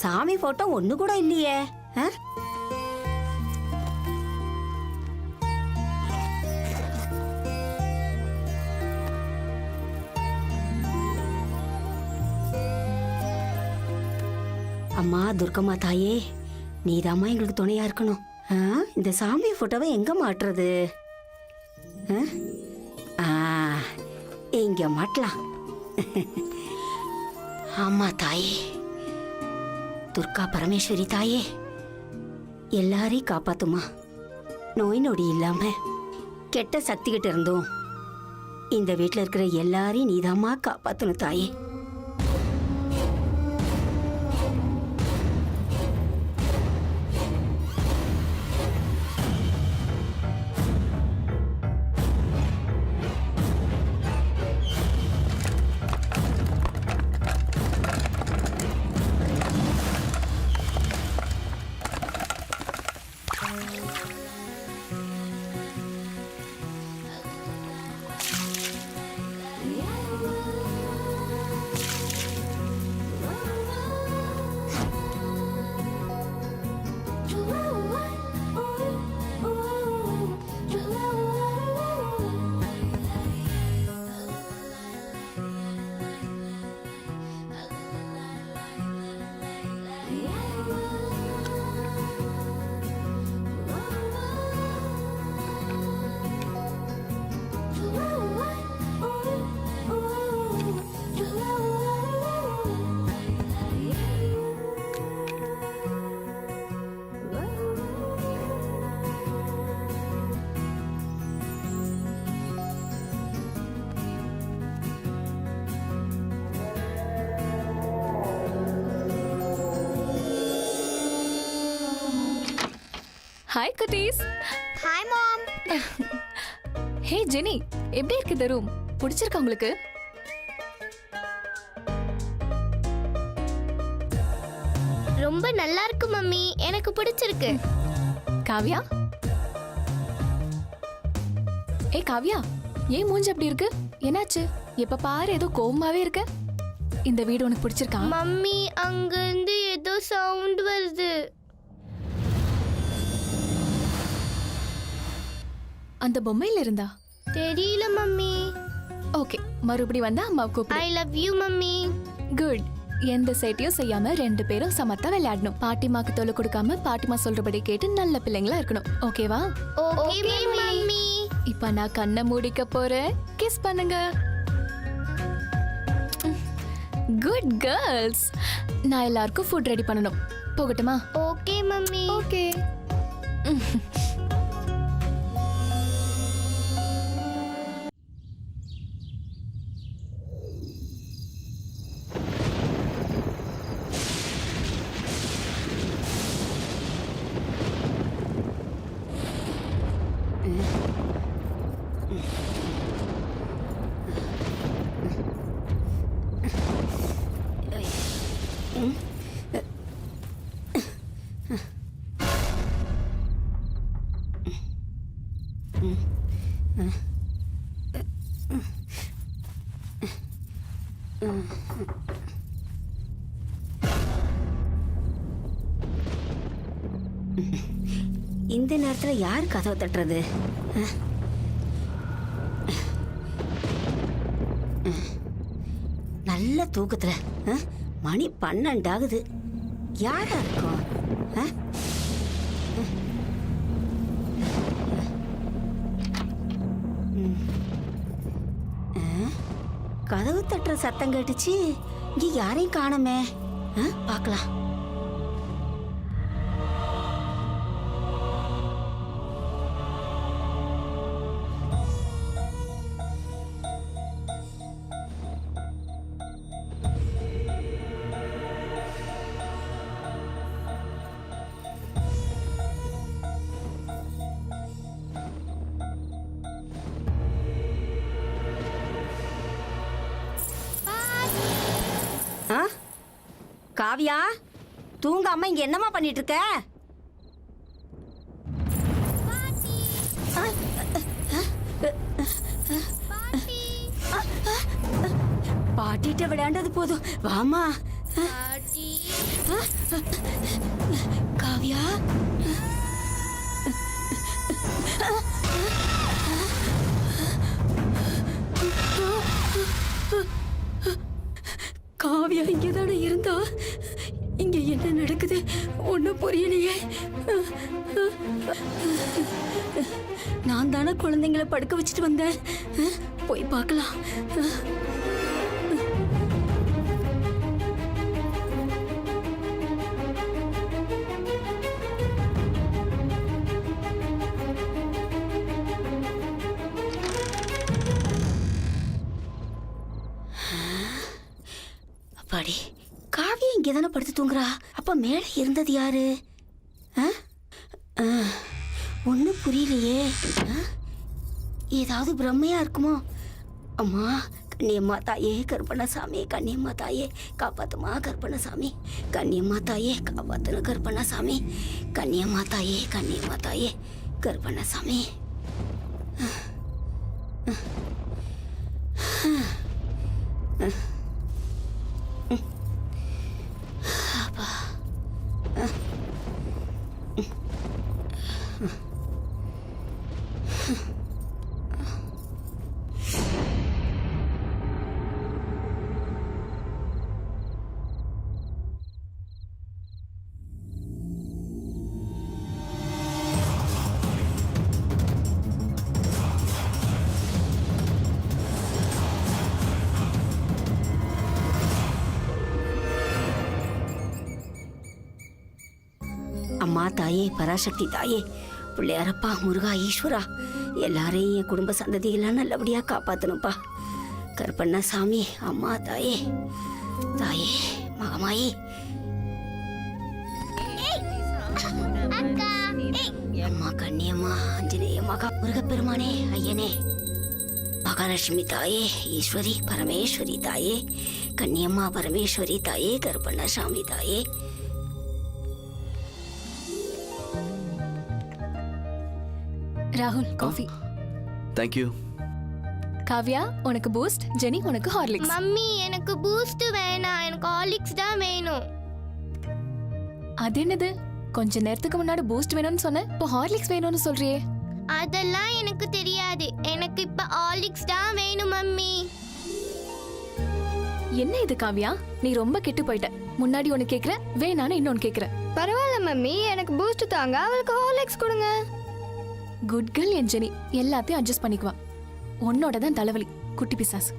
சாமி போட்டோ ஒண்ணு கூட இல்லையே. அம்மா துர்கம்மா தாயே, நீதாம்மா எங்களுக்கு துணையா இருக்கணும். இந்த சாமி போட்டோவை எங்க மாட்டுறது? இங்க மாட்டலாம். ஆமா தாயே, துர்கா பரமேஸ்வரி தாயே, எல்லாரையும் காப்பாத்துமா. நோய் நொடி இல்லாம கெட்ட சக்தி கிட்ட இருந்தோம் இந்த வீட்டுல இருக்கிற எல்லாரையும் நீதாம்மா காப்பாத்தணும் தாயே. ஹாய் குட்டீஸ். Hi mom. ஹே ஜெனி, எப்படி இருக்கு இந்த ரூம்? பிடிச்சிருக்கா உங்களுக்கு? ரொம்ப நல்லா இருக்கு மம்மி, எனக்கு பிடிச்சிருக்கு. காவ்யா, ஏ காவ்யா, ஏன் மூஞ்சி அப்படி இருக்கு? என்னாச்சு? எப்ப பாரு ஏதோ கோவமாவே இருக்க. இந்த வீடு உனக்கு பிடிச்சிருக்கா? மம்மி, அங்க இருந்து ஏதோ சவுண்ட் வருது. அந்த பொம்மையில இருந்தா? தெரியல மம்மி. ஓகே, மறுபடி வந்தா அம்மா கூப்பிடு. I love you mummy. Good. எந்த சேட்டையும் செய்யாம ரெண்டு பேரும் சமத்தா விளையாடணும். பாட்டிமாக்கு தொல்லை கொடுக்காம பாட்டிமா சொல்றபடி கேட்டு நல்ல பிள்ளைங்களா இருக்கணும். ஓகேவா? Okay mummy. இப்ப நான் கண்ணை மூடிக்க போறேன். கிஸ் பண்ணுங்க. Good girls. நான் எல்லாருக்கும் ஃபுட் ரெடி பண்ணணும். போகட்டுமா? Okay mummy. ஓகே. இந்த நேரத்துல யார் கதவை தட்டுறது? நல்ல தூக்கத்துல மணி 12 ஆகுது. யாரா இருக்கும்? கதவு தட்டுற சத்தம் கேட்டுச்சு. இங்க யாரையும் காணுமே. பார்க்கலாம். காவியா, தூங்காம இங்க என்னமா பண்ணிட்டு இருக்க? பாட்டிட்ட விளையாண்டது போதும், வாமா. பாட்டி காவ்யா, காவ்யா இங்கதானே இருந்தா? இங்க என்ன நடக்குது ஒண்ணும் புரியலையே. நான் தானே குழந்தைங்களை படுக்க வச்சுட்டு வந்தேன். போய் பார்க்கலாம். அப்பாடி, காவியா இங்கே தானே படுத்து தூங்குறா. அப்ப மேலே இருந்தது யாரு? ஒன்றும் புரியலையே. ஏதாவது பிரம்மையா இருக்குமோ? அம்மா கண்ணியம்மா தாயே கருப்பண்ணசாமி, கண்ணியம்மா தாயே காப்பாத்துமா கருப்பண்ணசாமி, கண்ணியம்மா தாயே காப்பாத்துன கருப்பண்ணசாமி, கண்ணியம்மா தாயே கண்ணியம்மா தாயே கருப்பண்ணசாமி. அப்பா, அம்மா தாயே பராசக்தி தாயே பிள்ளையாரப்பா முருகா ஈஸ்வரா எல்லாரையும் என் குடும்ப சந்ததியெல்லாம் நல்லபடியா காப்பாத்தணும்ப்பா. கருப்பண்ணசாமி அம்மா தாயே தாயே மகமாயி அக்கா அம்மா கண்ணியம்மா ஆஞ்சநேய மகா முருகப்பெருமானே ஐயனே மகாலட்சுமி தாயே ஈஸ்வரி பரமேஸ்வரி தாயே கண்ணியம்மா பரமேஸ்வரி தாயே கருப்பண்ணசாமி தாயே. ராகுல் காஃபி. தேங்க்யூ. காவ்யா உனக்கு பூஸ்ட், ஜெனி உனக்கு ஹார்லிக்ஸ். மம்மி எனக்கு பூஸ்ட் வேணாம், எனக்கு ஹார்லிக்ஸ் தான் வேணும். அது என்னது, கொஞ்ச நேரத்துக்கு முன்னாடி பூஸ்ட் வேணும்னு சொன்ன, இப்போ ஹார்லிக்ஸ் வேணும்னு சொல்றியே? அதெல்லாம் எனக்கு தெரியாது, எனக்கு இப்ப ஹார்லிக்ஸ் தான் வேணும் மம்மி. என்ன இது காவ்யா, நீ ரொம்ப கெட்டு போயிட்ட. முன்னாடி ஒன்னு கேக்குற, வேணான்னு இன்னொன்னு கேக்குற. பரவாயில்ல மம்மி, எனக்கு பூஸ்ட் தாங்க, அவளுக்கு ஹார்லிக்ஸ் கொடுங்க. குட் கேர்ள் என் ஜெனி, எல்லாத்தையும் அட்ஜஸ்ட் பண்ணிக்குவா. உன்னோட தான் தலைவலி குட்டி பிசாசு.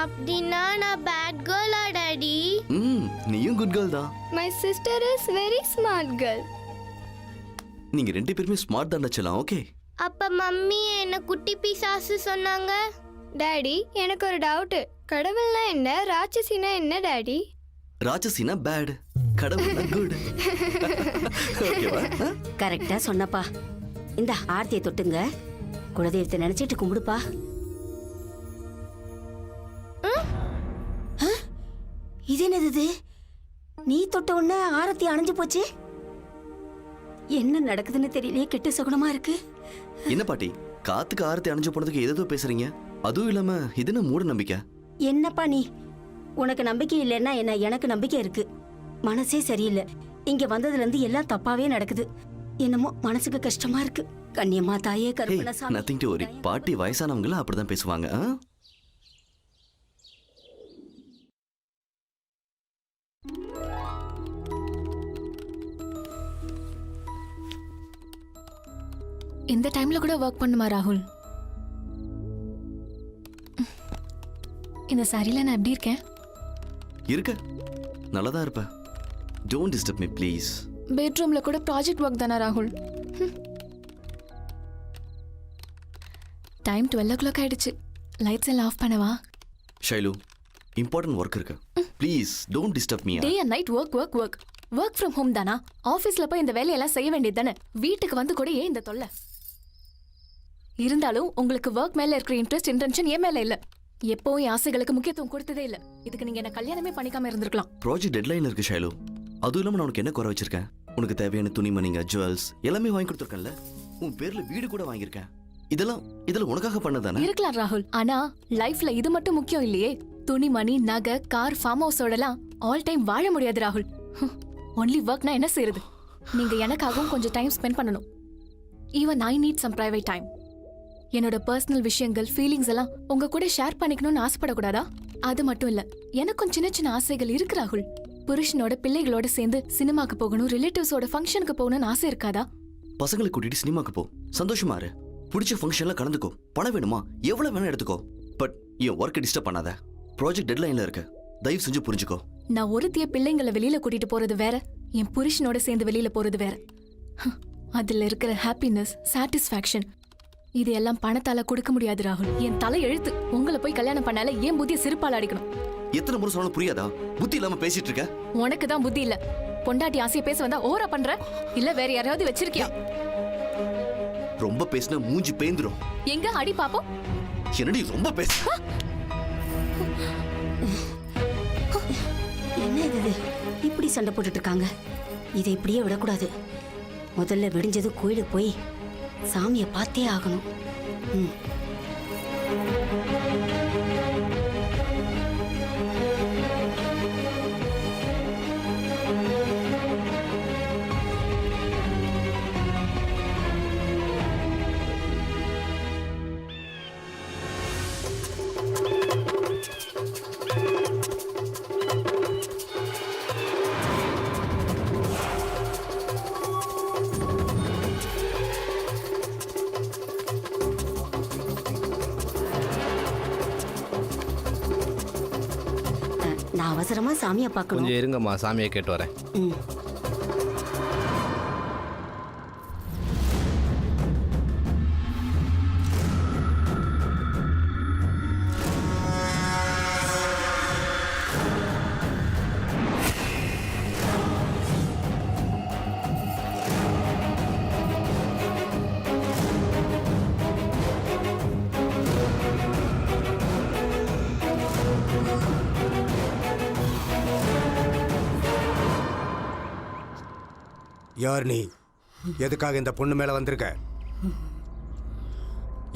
அப்படின்னா நான் பேட் கேர்ளா டாடி? நீயும் குட் கேர்ள் தான். My sister is very smart girl. நீங்க ரெண்டு பேருமே ஸ்மார்ட் தான் நச்சலாம். ஓகே. அப்ப மம்மி என்ன குட்டி பிசாசு சொன்னாங்க. டாடி எனக்கு ஒரு டவுட், கடவுள்னா என்ன, ராட்சசினா என்ன டாடி? ராட்சசினா பேட், கடவுள்னா குட். ஓகேவா? கரெக்டா சொன்னப்பா. இந்த ஆர்த்தியை தொட்டுங்க, குலதெய்வத்தை நினைச்சிட்டு கும்பிடுப்பா. இது என்னது, நீ தொட்ட உடனே ஆரத்தி அணைஞ்சு போச்சு. என்ன நடக்குதுன்னு தெரியலையே, கெட்ட சகுனமா இருக்கு. என்ன பாட்டி, காத்துக்கு ஆரத்தி அணைஞ்சு போனதுக்கு ஏதோ பேசுறீங்க? அதுவும் இல்லாம இது என்ன மூட நம்பிக்கை? என்னப்பா நீ, உனக்கு நம்பிக்கை இல்லைன்னா என்ன, எனக்கு நம்பிக்கை இருக்கு. மனசே சரியில்லை, இங்க வந்ததுல இருந்து எல்லாம் தப்பாவே நடக்குது. என்னமோ மனசுக்கு கஷ்டமா இருக்கு. கண்ணியம்மா தாயே கருப்பண்ணசாமி. Nothing to worry. பாட்டி வயசானவங்கள அப்படிதான் பேசுவாங்க. இந்த டைம்ல கூட ஒர்க் பண்ணுமா ராகுல்? இந்த சாரியில நான் எப்படி இருக்கேன்? இருக்க நல்லதான் இருப்ப. Don't disturb me please. பெட்ரூம்ல கூட ப்ராஜெக்ட் ஒர்க் தானா ராகுல்? டைம் 12 o'clock ஆயிடுச்சு. லைட்ஸ் எல்லாம் ஆஃப் பண்ணவா? ஷைலு, இம்பார்ட்டன்ட் ஒர்க் இருக்கு. Please don't disturb me. Day and night work work work. Work from home தானா? ஆஃபீஸ்ல போய் இந்த வேலையெல்லாம் செய்ய வேண்டியது தானே? வீட்டுக்கு வந்து கூட ஏன் இந்த தொல்லை? இருந்தாலும் உங்களுக்கு ஒர்க் மேல இருக்கிற இன்ட்ரெஸ்ட் இன்டென்ஷன் ஏன் மேல இல்ல. எப்பவும் என் ஆசைகளுக்கு முக்கியத்துவம் கொடுத்ததே இல்ல. இதுக்கு நீங்க என்ன கல்யாணமே பண்ணிக்காம இருந்திருக்கலாம். ப்ராஜெக்ட் டெட்லைன்ல இருக்கு ஷைலு. அதுவும் இல்லாம நான் உனக்கு என்ன குறை வச்சிருக்கேன்? உனக்கு தேவையான துணிமணிங்க, ஜுவல்ஸ் எல்லாமே வாங்கி கொடுத்துருக்கேன்ல. உன் பேர்ல வீடு கூட வாங்கியிருக்கேன். இதெல்லாம் உனக்காக பண்ணதானே? இருக்கலாம் ராகுல், ஆனா லைஃப்ல இது மட்டும் முக்கியம் இல்லையே. துணிமணி, நகை, கார், ஃபார்ம் ஹவுஸோடலாம் ஆல் டைம் வாழ முடியாது ராகுல். ஒன்லி ஒர்க்னா என்ன செய்யறது? நீங்க எனக்காகவும் கொஞ்சம் டைம் ஸ்பெண்ட் பண்ணணும். Even I need some private time. என்னோட பர்சனல் விஷயங்கள், ஃபீலிங்ஸ் எல்லாம் உங்க கூட ஷேர் பண்ணிக்கணும்னு ஆசைப்படக்கூடாதா? அது மட்டும் இல்ல, எனக்கும் சின்ன சின்ன ஆசைகள் இருக்கு ராகுல். புருஷனோட பிள்ளைகளோட சேர்ந்து சினிமாக்கு போகணும், ரிலேட்டிவ்ஸோட ஃபங்க்ஷனுக்கு போகணும்னு ஆசை இருக்காதா? பசங்களை கூட்டிட்டு சினிமாக்கு போ, சந்தோஷமா இரு, பிடிச்ச ஃபங்க்ஷன்ல கலந்துக்கோ, பணம் வேணுமா எவ்வளவு வேணா எடுத்துக்கோ. பட் என் ஒர்க்கை டிஸ்டர்ப் பண்ணாத. ப்ராஜெக்ட் டெட்லைன்ல இருக்கு, தயவு செஞ்சு புரிஞ்சுக்கோ. நான் ஒருத்திய பிள்ளைங்களை வெளியில கூட்டிட்டு போறது வேற, என் புருஷனோட சேர்ந்து வெளியில போறது வேற. அதுல இருக்கிற ஹாப்பினஸ், சாட்டிஸ்ஃபேக்ஷன் இது எல்லாம் பணத்தால கொடுக்க முடியாது ராகுல். என் தலை எழுத்து. உங்களை போய் கல்யாணம் பண்ணால ஏன் புத்திய சிறுப்பால் அடிக்கணும்? எத்தனை முறை சொன்னாலும் புரியாதா? புத்தி இல்லாம பேசிட்டு இருக்க. உனக்கு தான் புத்தி இல்ல. பொண்டாட்டி ஆசைய பேச வந்தா ஓவரா பண்ற, இல்ல வேற யாராவது வச்சிருக்கியா? ரொம்ப பேசினா மூஞ்சி பேந்துரும். எங்க அடி பாப்போம். என்னடி ரொம்ப பேச? என்ன இது? இப்படி சண்டை போட்டுட்டு இருக்காங்க. இதை இப்படியே விடக்கூடாது. முதல்ல விடிஞ்சது கோயிலுக்கு போய் சாமியை பார்த்தே ஆகணும். நான் அவசரமா சாமியை பார்க்கணும். கொஞ்சம் இருங்கம்மா, சாமியை கேட்டு வரேன். ம். யார் நீ? எதுக்காக இந்த பொண்ணு மேல வந்திருக்க?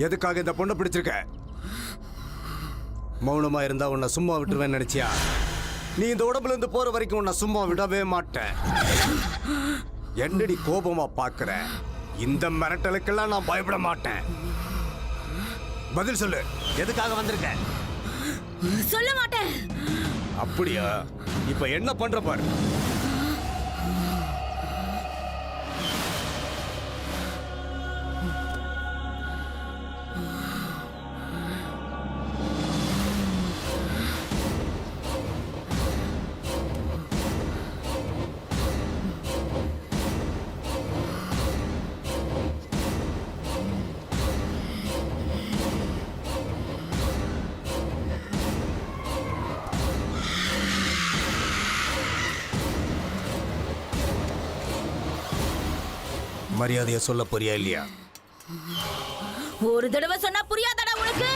எதுக்காக இந்த பொண்ணை பிடிச்சிருக்க? மௌனமா இருந்தா உன்னை சும்மா விட்டுருவேன்னு நினைச்சியா? நீ இந்த உடம்புல இருந்து போற வரைக்கும் உன்னை சும்மா விடவே மாட்டேன். என்னடி கோபமா பாக்குற? இந்த மிரட்டலுக்கெல்லாம் நான் பயப்பட மாட்டேன். பதில் சொல்லு, எதுக்காக வந்திருக்க? சொல்ல மாட்டேன். அப்படியா? இப்ப என்ன பண்ற பாரு. மரியாதையை சொல்ல போறியா இல்லையா? ஒரு தடவை சொன்னா புரியாதடா உனக்கு?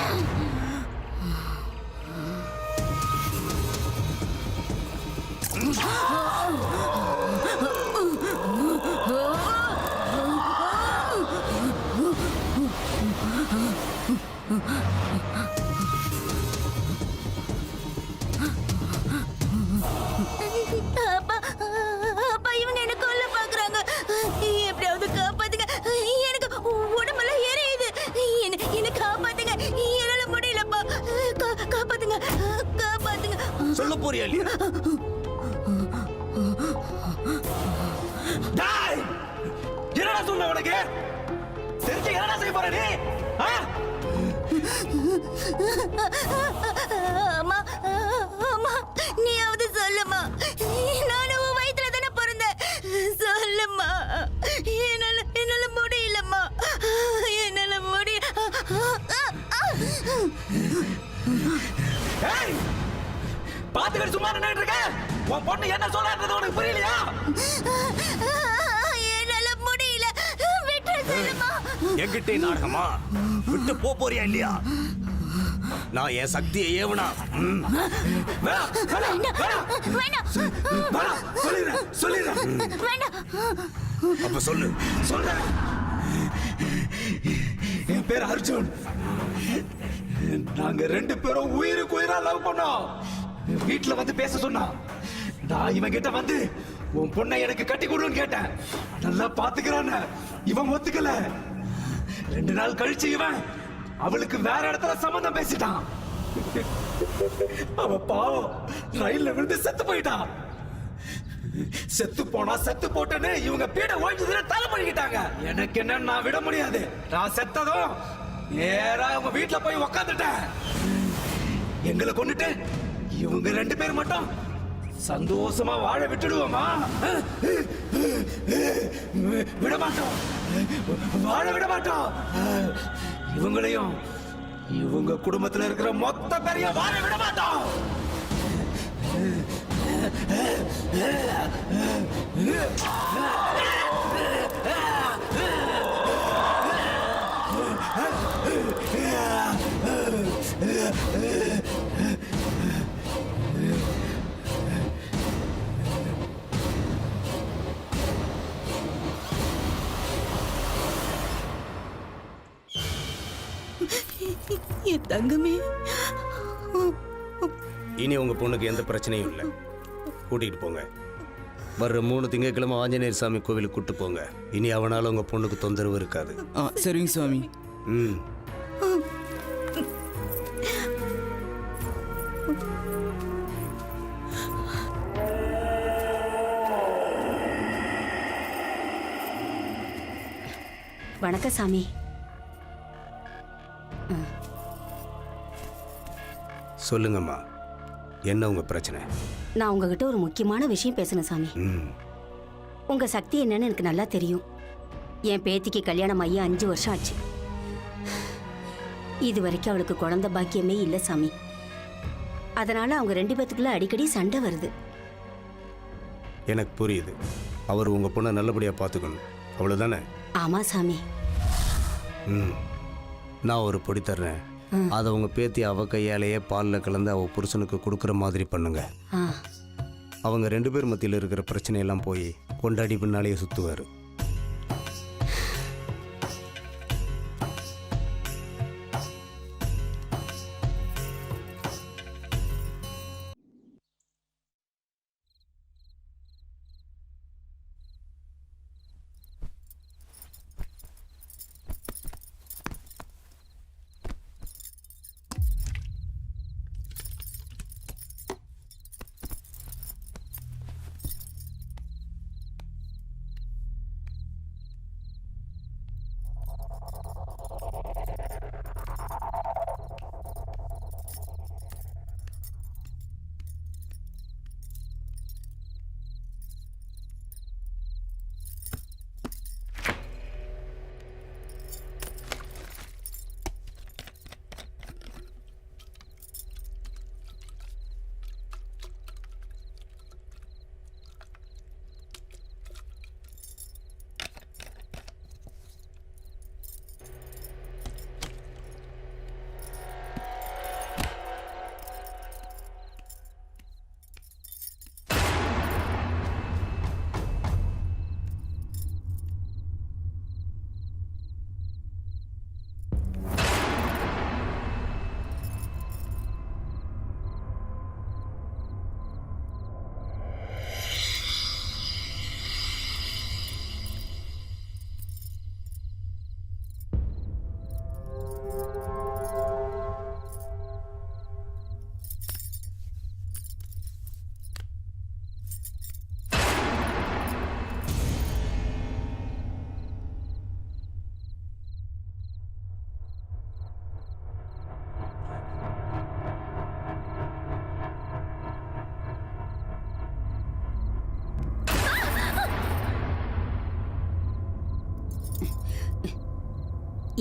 அப்பா, இவங்க என்ன கொல்ல பாக்குறாங்க. எப்படியாவது காப்பாத்துங்க. எனக்கு உடம்பெல்லாம் எரியுது. என்ன காப்பாத்துங்க. என்னால முடியலப்பா. காப்பாத்துங்க, காப்பாத்துங்க. சொல்ல போறியா இல்லையா? என்னடா சொன்ன உனக்கு? தெரிஞ்சு என்னடா செய்ய போற நீ? அம்மா, அம்மா, நீயாவது சொல்லுமா. நானும் உன் வயித்துல தானே பிறந்தேன். சொல்லுமா. என்னால முடியலம்மா. என்னால முடியல. பாத்துக்கிட்டு சும்மா நின்னுட்டு இருக்க? உன் பொண்ணு என்ன சொல்றான்றது உனக்கு புரியலையா? என்னால முடியல. விட்டு சொல்லுமா. எங்கிட்டே நாடகமா? விட்டு போறியா இல்லையா? நான் என் சக்தியை ஏவனா அப்ப சொல்லு. சொல்றேன். என் பேர் அர்ஜுன். நாங்க 2 பேரும் உயிருக்கு உயிரா லவ் பண்ணோம். வீட்டுல வந்து பேச சொன்னா நான் இவன் கிட்ட வந்து உன் பொண்ணை எனக்கு கட்டி கொடுன்னு கேட்டேன். நல்லா பாத்துக்கிறான்னு இவன் ஒத்துக்கல. 2 நாள் கழிச்சு இவன் அவளுக்கு வேற இடத்துல சம்பந்தம் பேசிட்டான். அவ பாவம் ரயில்ல விழுந்து செத்து போயிட்டான். செத்து போனா செத்து போட்டேன்னு இவங்க பீட ஓய்ஞ்சதுல தலை பண்ணிக்கிட்டாங்க. எனக்கு என்ன, நான் விட முடியாது. நான் செத்ததும் நேரா அவங்க வீட்டுல போய் உக்காந்துட்டேன். எங்களை கொண்டுட்டு இவங்க 2 பேர் மட்டும் சந்தோஷமா வாழ விட்டுடுவோமா? விட மாட்டோம், வாழ விட மாட்டோம். இவங்களையும் இவங்க குடும்பத்துல இருக்கிற மொத்த பேரையும் வாழ விட மாட்டோம். என் தங்கமே, இனி உங்க பொண்ணுக்கு எந்த பிரச்சனையும் இல்லை. கூட்டிகிட்டு போங்க. வர்ற 3 திங்கட்கிழமை ஆஞ்சநேயர் சாமி கோவிலுக்கு கூட்டு போங்க. இனி அவனால உங்க பொண்ணுக்கு தொந்தரவு இருக்காது. சரிங்க சுவாமி. ம். வணக்கம் சாமி. சொல்லுங்கம்மா, என்ன உங்க பிரச்சனை? நான் உங்ககிட்ட ஒரு முக்கியமான விஷயம் பேசணும் சாமி. ம். உங்க சக்தி என்னன்னு எனக்கு நல்லா தெரியும். என் பேத்திக்கு கல்யாணம் ஆகி 5 வருஷம் ஆச்சு. இது வரைக்கும் அவளுக்கு குழந்தை பாக்கியமே இல்லை சாமி. அதனால அவங்க 2 பேத்துக்குள்ள அடிக்கடி சண்டை வருது. எனக்கு புரியுது. அவர் உங்க பொண்ணை நல்லபடியா பார்த்துக்கணும், அவ்வளவுதானே? ஆமா சாமி. ம். நான் ஒரு பொடி தர்றேன். அதை உங்க பேத்தி அவ கையாலேயே பாலில் கலந்து அவ புருஷனுக்கு கொடுக்குற மாதிரி பண்ணுங்க. ஆ, அவங்க 2 பேர் மத்தியில் இருக்கிற பிரச்சனையெல்லாம் போய் கொண்டாடி பின்னாலேயே சுற்றுவார்.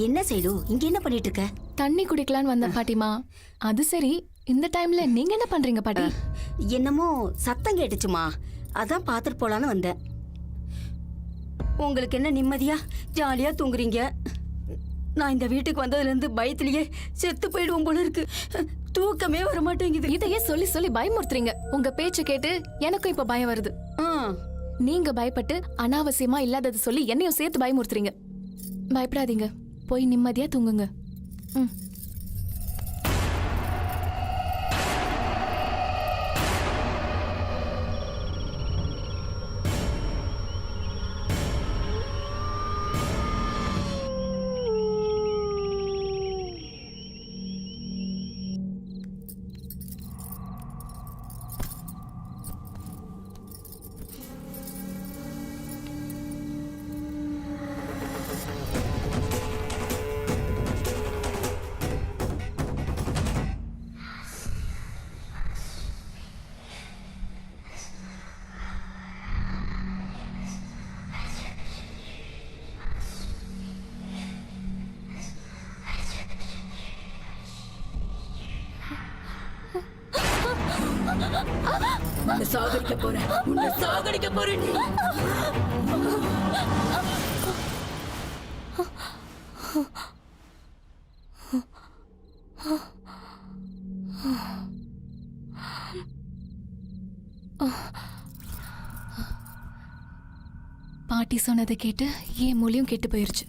என்ன செய்து இங்க என்ன பண்ணிட்டு இருக்க? தண்ணி குடிக்கலான்னு வந்த பாட்டிமா. அது சரி, இந்த டைம்ல நீங்க என்ன பண்றீங்க பாட்டி? என்னமோ சத்தம் கேட்டுச்சுமா, அதான் பாத்துட்டு போலான்னு வந்தேன். உங்களுக்கு என்ன நிம்மதியா ஜாலியா தூங்குறீங்க? நான் இந்த வீட்டுக்கு வந்ததுல இருந்து பயத்திலேயே செத்து போயிடுவோம் போல இருக்கு. தூக்கமே வர மாட்டேங்குது. இதையே சொல்லி சொல்லி பயமுறுத்துறீங்க. உங்க பேச்ச கேட்டு எனக்கும் இப்ப பயம் வருது. ஆ, நீங்க பயப்பட்டு அனாவசியமா இல்லாதது சொல்லி என்னையும் சேர்த்து பயமுறுத்துறீங்க. பயப்படாதீங்க, போய் நிம்மதியா தூங்குங்க. ம். உன்னை சாகடிக்க போறேன், உன்னை சாகடிக்க போறேன் நீ. பாட்டி சொன்னதை கேட்டு என் மூலியம் கெட்டு போயிருச்சு.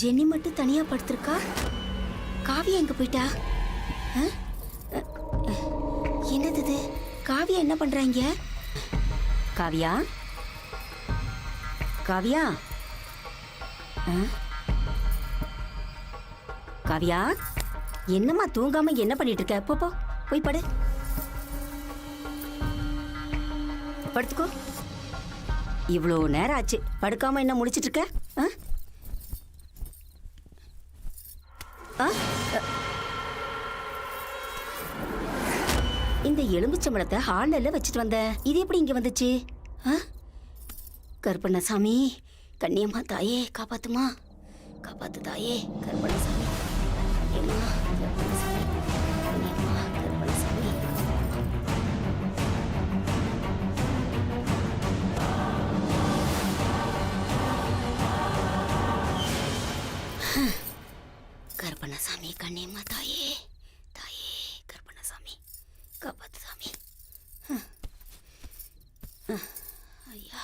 ஜெனி மட்டும் தனியா படுத்திருக்கா. காவியா எங்க போயிட்டா? ஆ? என்னது இது? காவியா என்ன பண்றாங்க? காவியா, காவியா, ஆ? காவியா, என்னம்மா தூங்காம என்ன பண்ணிட்டு இருக்க? போ போ, போய் படு, படுத்துக்கோ. இவ்வளோ நேரம் ஆச்சு, படுக்காம என்ன முடிச்சிட்டு இருக்க? ஆ? ஆ? இந்த எலும்புச்சம்பளத்தை ஹாலில் வச்சுட்டு வந்த, இது எப்படி இங்க வந்துச்சு? ஆ? கருப்பண்ணசாமி, கண்ணியம்மா தாயே காப்பாத்துமா, காப்பாத்து தாயே. கருப்பண்ணசாமி, கண்ணியம்மா, கருப்பண்ணசாமி, கண்ணியம்மா, கருப்பண்ணசாமி. கருப்பண்ணசாமி, கண்ணியம்மா தாயே, தாயே கருப்பண்ணசாமி, காப்பாத்து சாமி. ஐயா,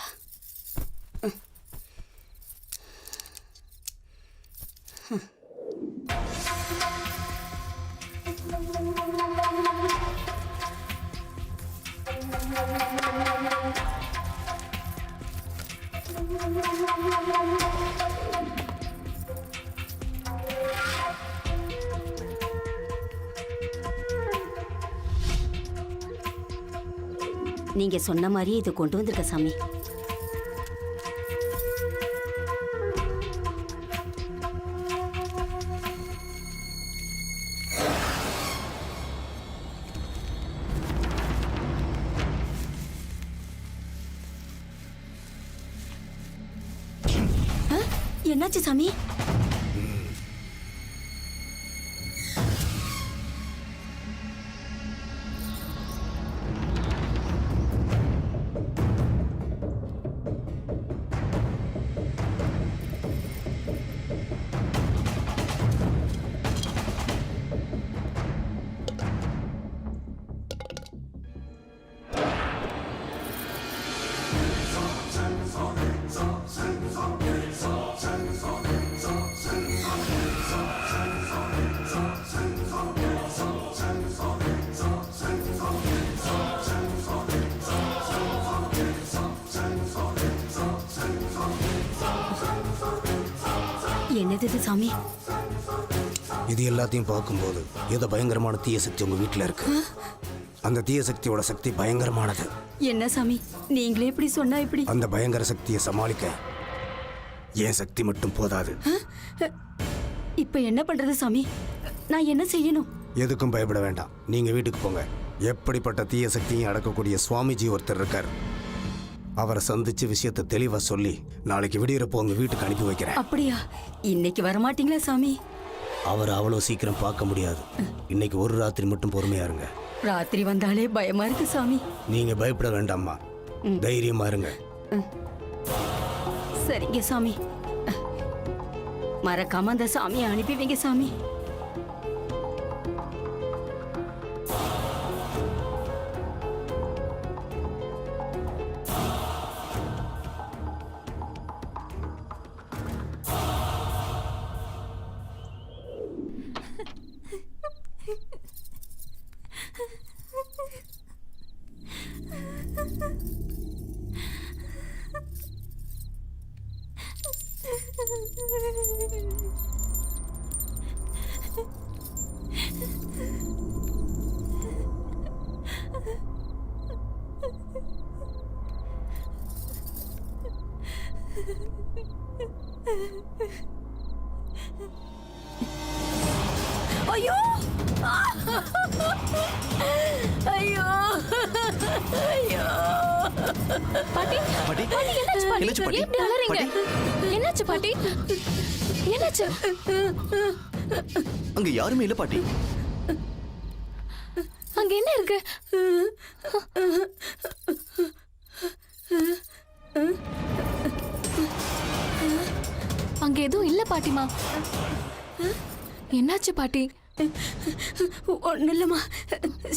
நீங்க சொன்ன மாதிரியே இதை கொண்டு வந்திருக்க சாமி. என்னாச்சு சாமி? என்னது இது சாமி? இது எல்லாத்தையும் பார்க்கும்போது ஏதோ பயங்கரமான தீய சக்தி உங்க வீட்டில் இருக்கு. அந்த தீய சக்தியோட சக்தி பயங்கரமானது. என்ன சாமி நீங்களே இப்படி சொன்னா இப்படி? அந்த பயங்கர சக்தியை சமாளிக்க என் சக்தி மட்டும் போதாது. இப்ப என்ன பண்றது சாமி? நான் என்ன செய்யணும்? எதுக்கும் பயப்பட வேண்டாம். நீங்க வீட்டுக்கு போங்க. எப்படிப்பட்ட தீய சக்தியும் அடக்கக்கூடிய சுவாமிஜி ஒருத்தர் இருக்கார். அவரை சந்திச்சு விஷயத்தை தெளிவா சொல்லி நாளைக்கு விடியறப்போ உங்க வீட்டுக்கு அனுப்பி வைக்கிறேன். அப்படியா? இன்னைக்கு வரமாட்டீங்களா சாமி? அவர் அவ்வளோ சீக்கிரம் பார்க்க முடியாது. இன்னைக்கு ஒரு ராத்திரி மட்டும் பொறுமையா இருங்க. ராத்திரி வந்தாலே பயமா இருக்கு சாமி. நீங்க பயப்பட வேண்டாம்மா, தைரியமா இருங்க. சரிங்க சாமி. மறக்காம அந்த சாமியை அனுப்பி வைங்க சாமி. ஐயோ ஐயோ ஐயோ! பாட்டி பாட்டி பாட்டி என்னாச்சு பாட்டி? என்னாச்சு பாட்டி? ஏன் இப்படி அலறீங்க? பாட்டி? என்னாச்சு பாட்டி? என்னாச்சு? அங்க யாருமே இல்ல பாட்டி. அங்க என்ன இருக்கு? அங்க எதுவும் இல்ல பாட்டிமா. என்னாச்சு பாட்டி? ஒன்னும் இல்லம்மா.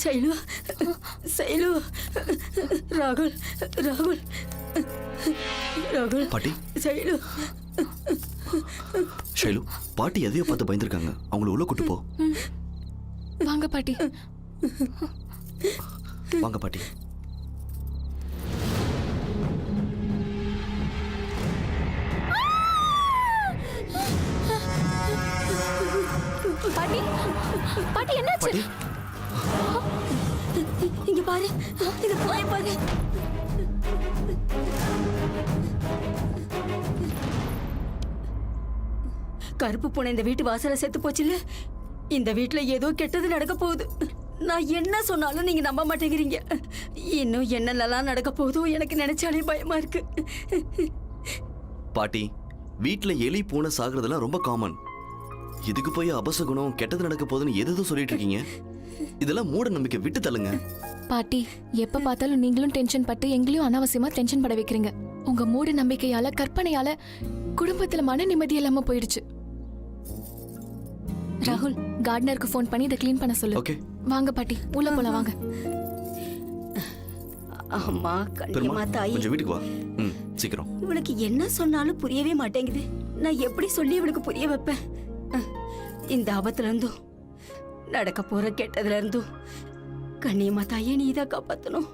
சைலு சைலு ராகுல் ராகுல் ராகுல் பாட்டி சைலு. ஷைலு, பாட்டி எதையோ பார்த்து பயந்துருக்காங்க. அவங்கள உள்ள கூட்டு போ. வாங்க பாட்டி. வாங்க பாட்டி. பாட்டி பாட்டி என்னாச்சு? பாட்டி இங்க பாரு, இது போய் பாரு. கருப்பு பூனை இந்த வீட்டு வாசல செத்து போச்சுல்ல. இந்த வீட்டுல ஏதோ கெட்டது நடக்க போகுது. நான் என்ன சொன்னாலும் நீங்க நம்ப மாட்டேங்கிறீங்க. இன்னும் என்னென்னலாம் நடக்க போகுதோ எனக்கு நினைச்சாலே பயமா இருக்கு. பாட்டி, வீட்ல எலி பூனை சாகுறதெல்லாம் ரொம்ப காமன். இதுக்கு போய் அபசகுணம் கெட்டது நடக்க போகுதுன்னு எதுவும் சொல்லிட்டு இருக்கீங்க. இதெல்லாம் மூட நம்பிக்கை, விட்டு தள்ளுங்க. பாட்டி எப்ப பார்த்தாலும் நீங்களும் டென்ஷன் பட்டு எங்களையும் அனாவசியமா டென்ஷன் பட வைக்கிறீங்க. உங்க மூட நம்பிக்கையால கற்பனையால குடும்பத்துல மன நிம்மதி இல்லாம போயிடுச்சு. ராகுல், கார்டனருக்கு ஃபோன் பண்ணி இதை க்ளீன் பண்ண சொல்லு. ஓகே. வாங்க பாட்டி, உள்ள போலாம் வாங்க. அம்மா பெருமா, கண்ணியம்மா தாயி, கொஞ்சம் வீட்டுக்கு வா. சீக்கிரம். இவளுக்கு என்ன சொன்னாலும் புரியவே மாட்டேங்குது. நான் எப்படி சொல்லி இவளுக்கு புரிய வைப்பேன்? இந்த ஆபத்துல இருந்தும் நடக்க போற கெட்டதுல இருந்தும் கண்ணியம்மா தாயே நீதான் காப்பாத்தணும்.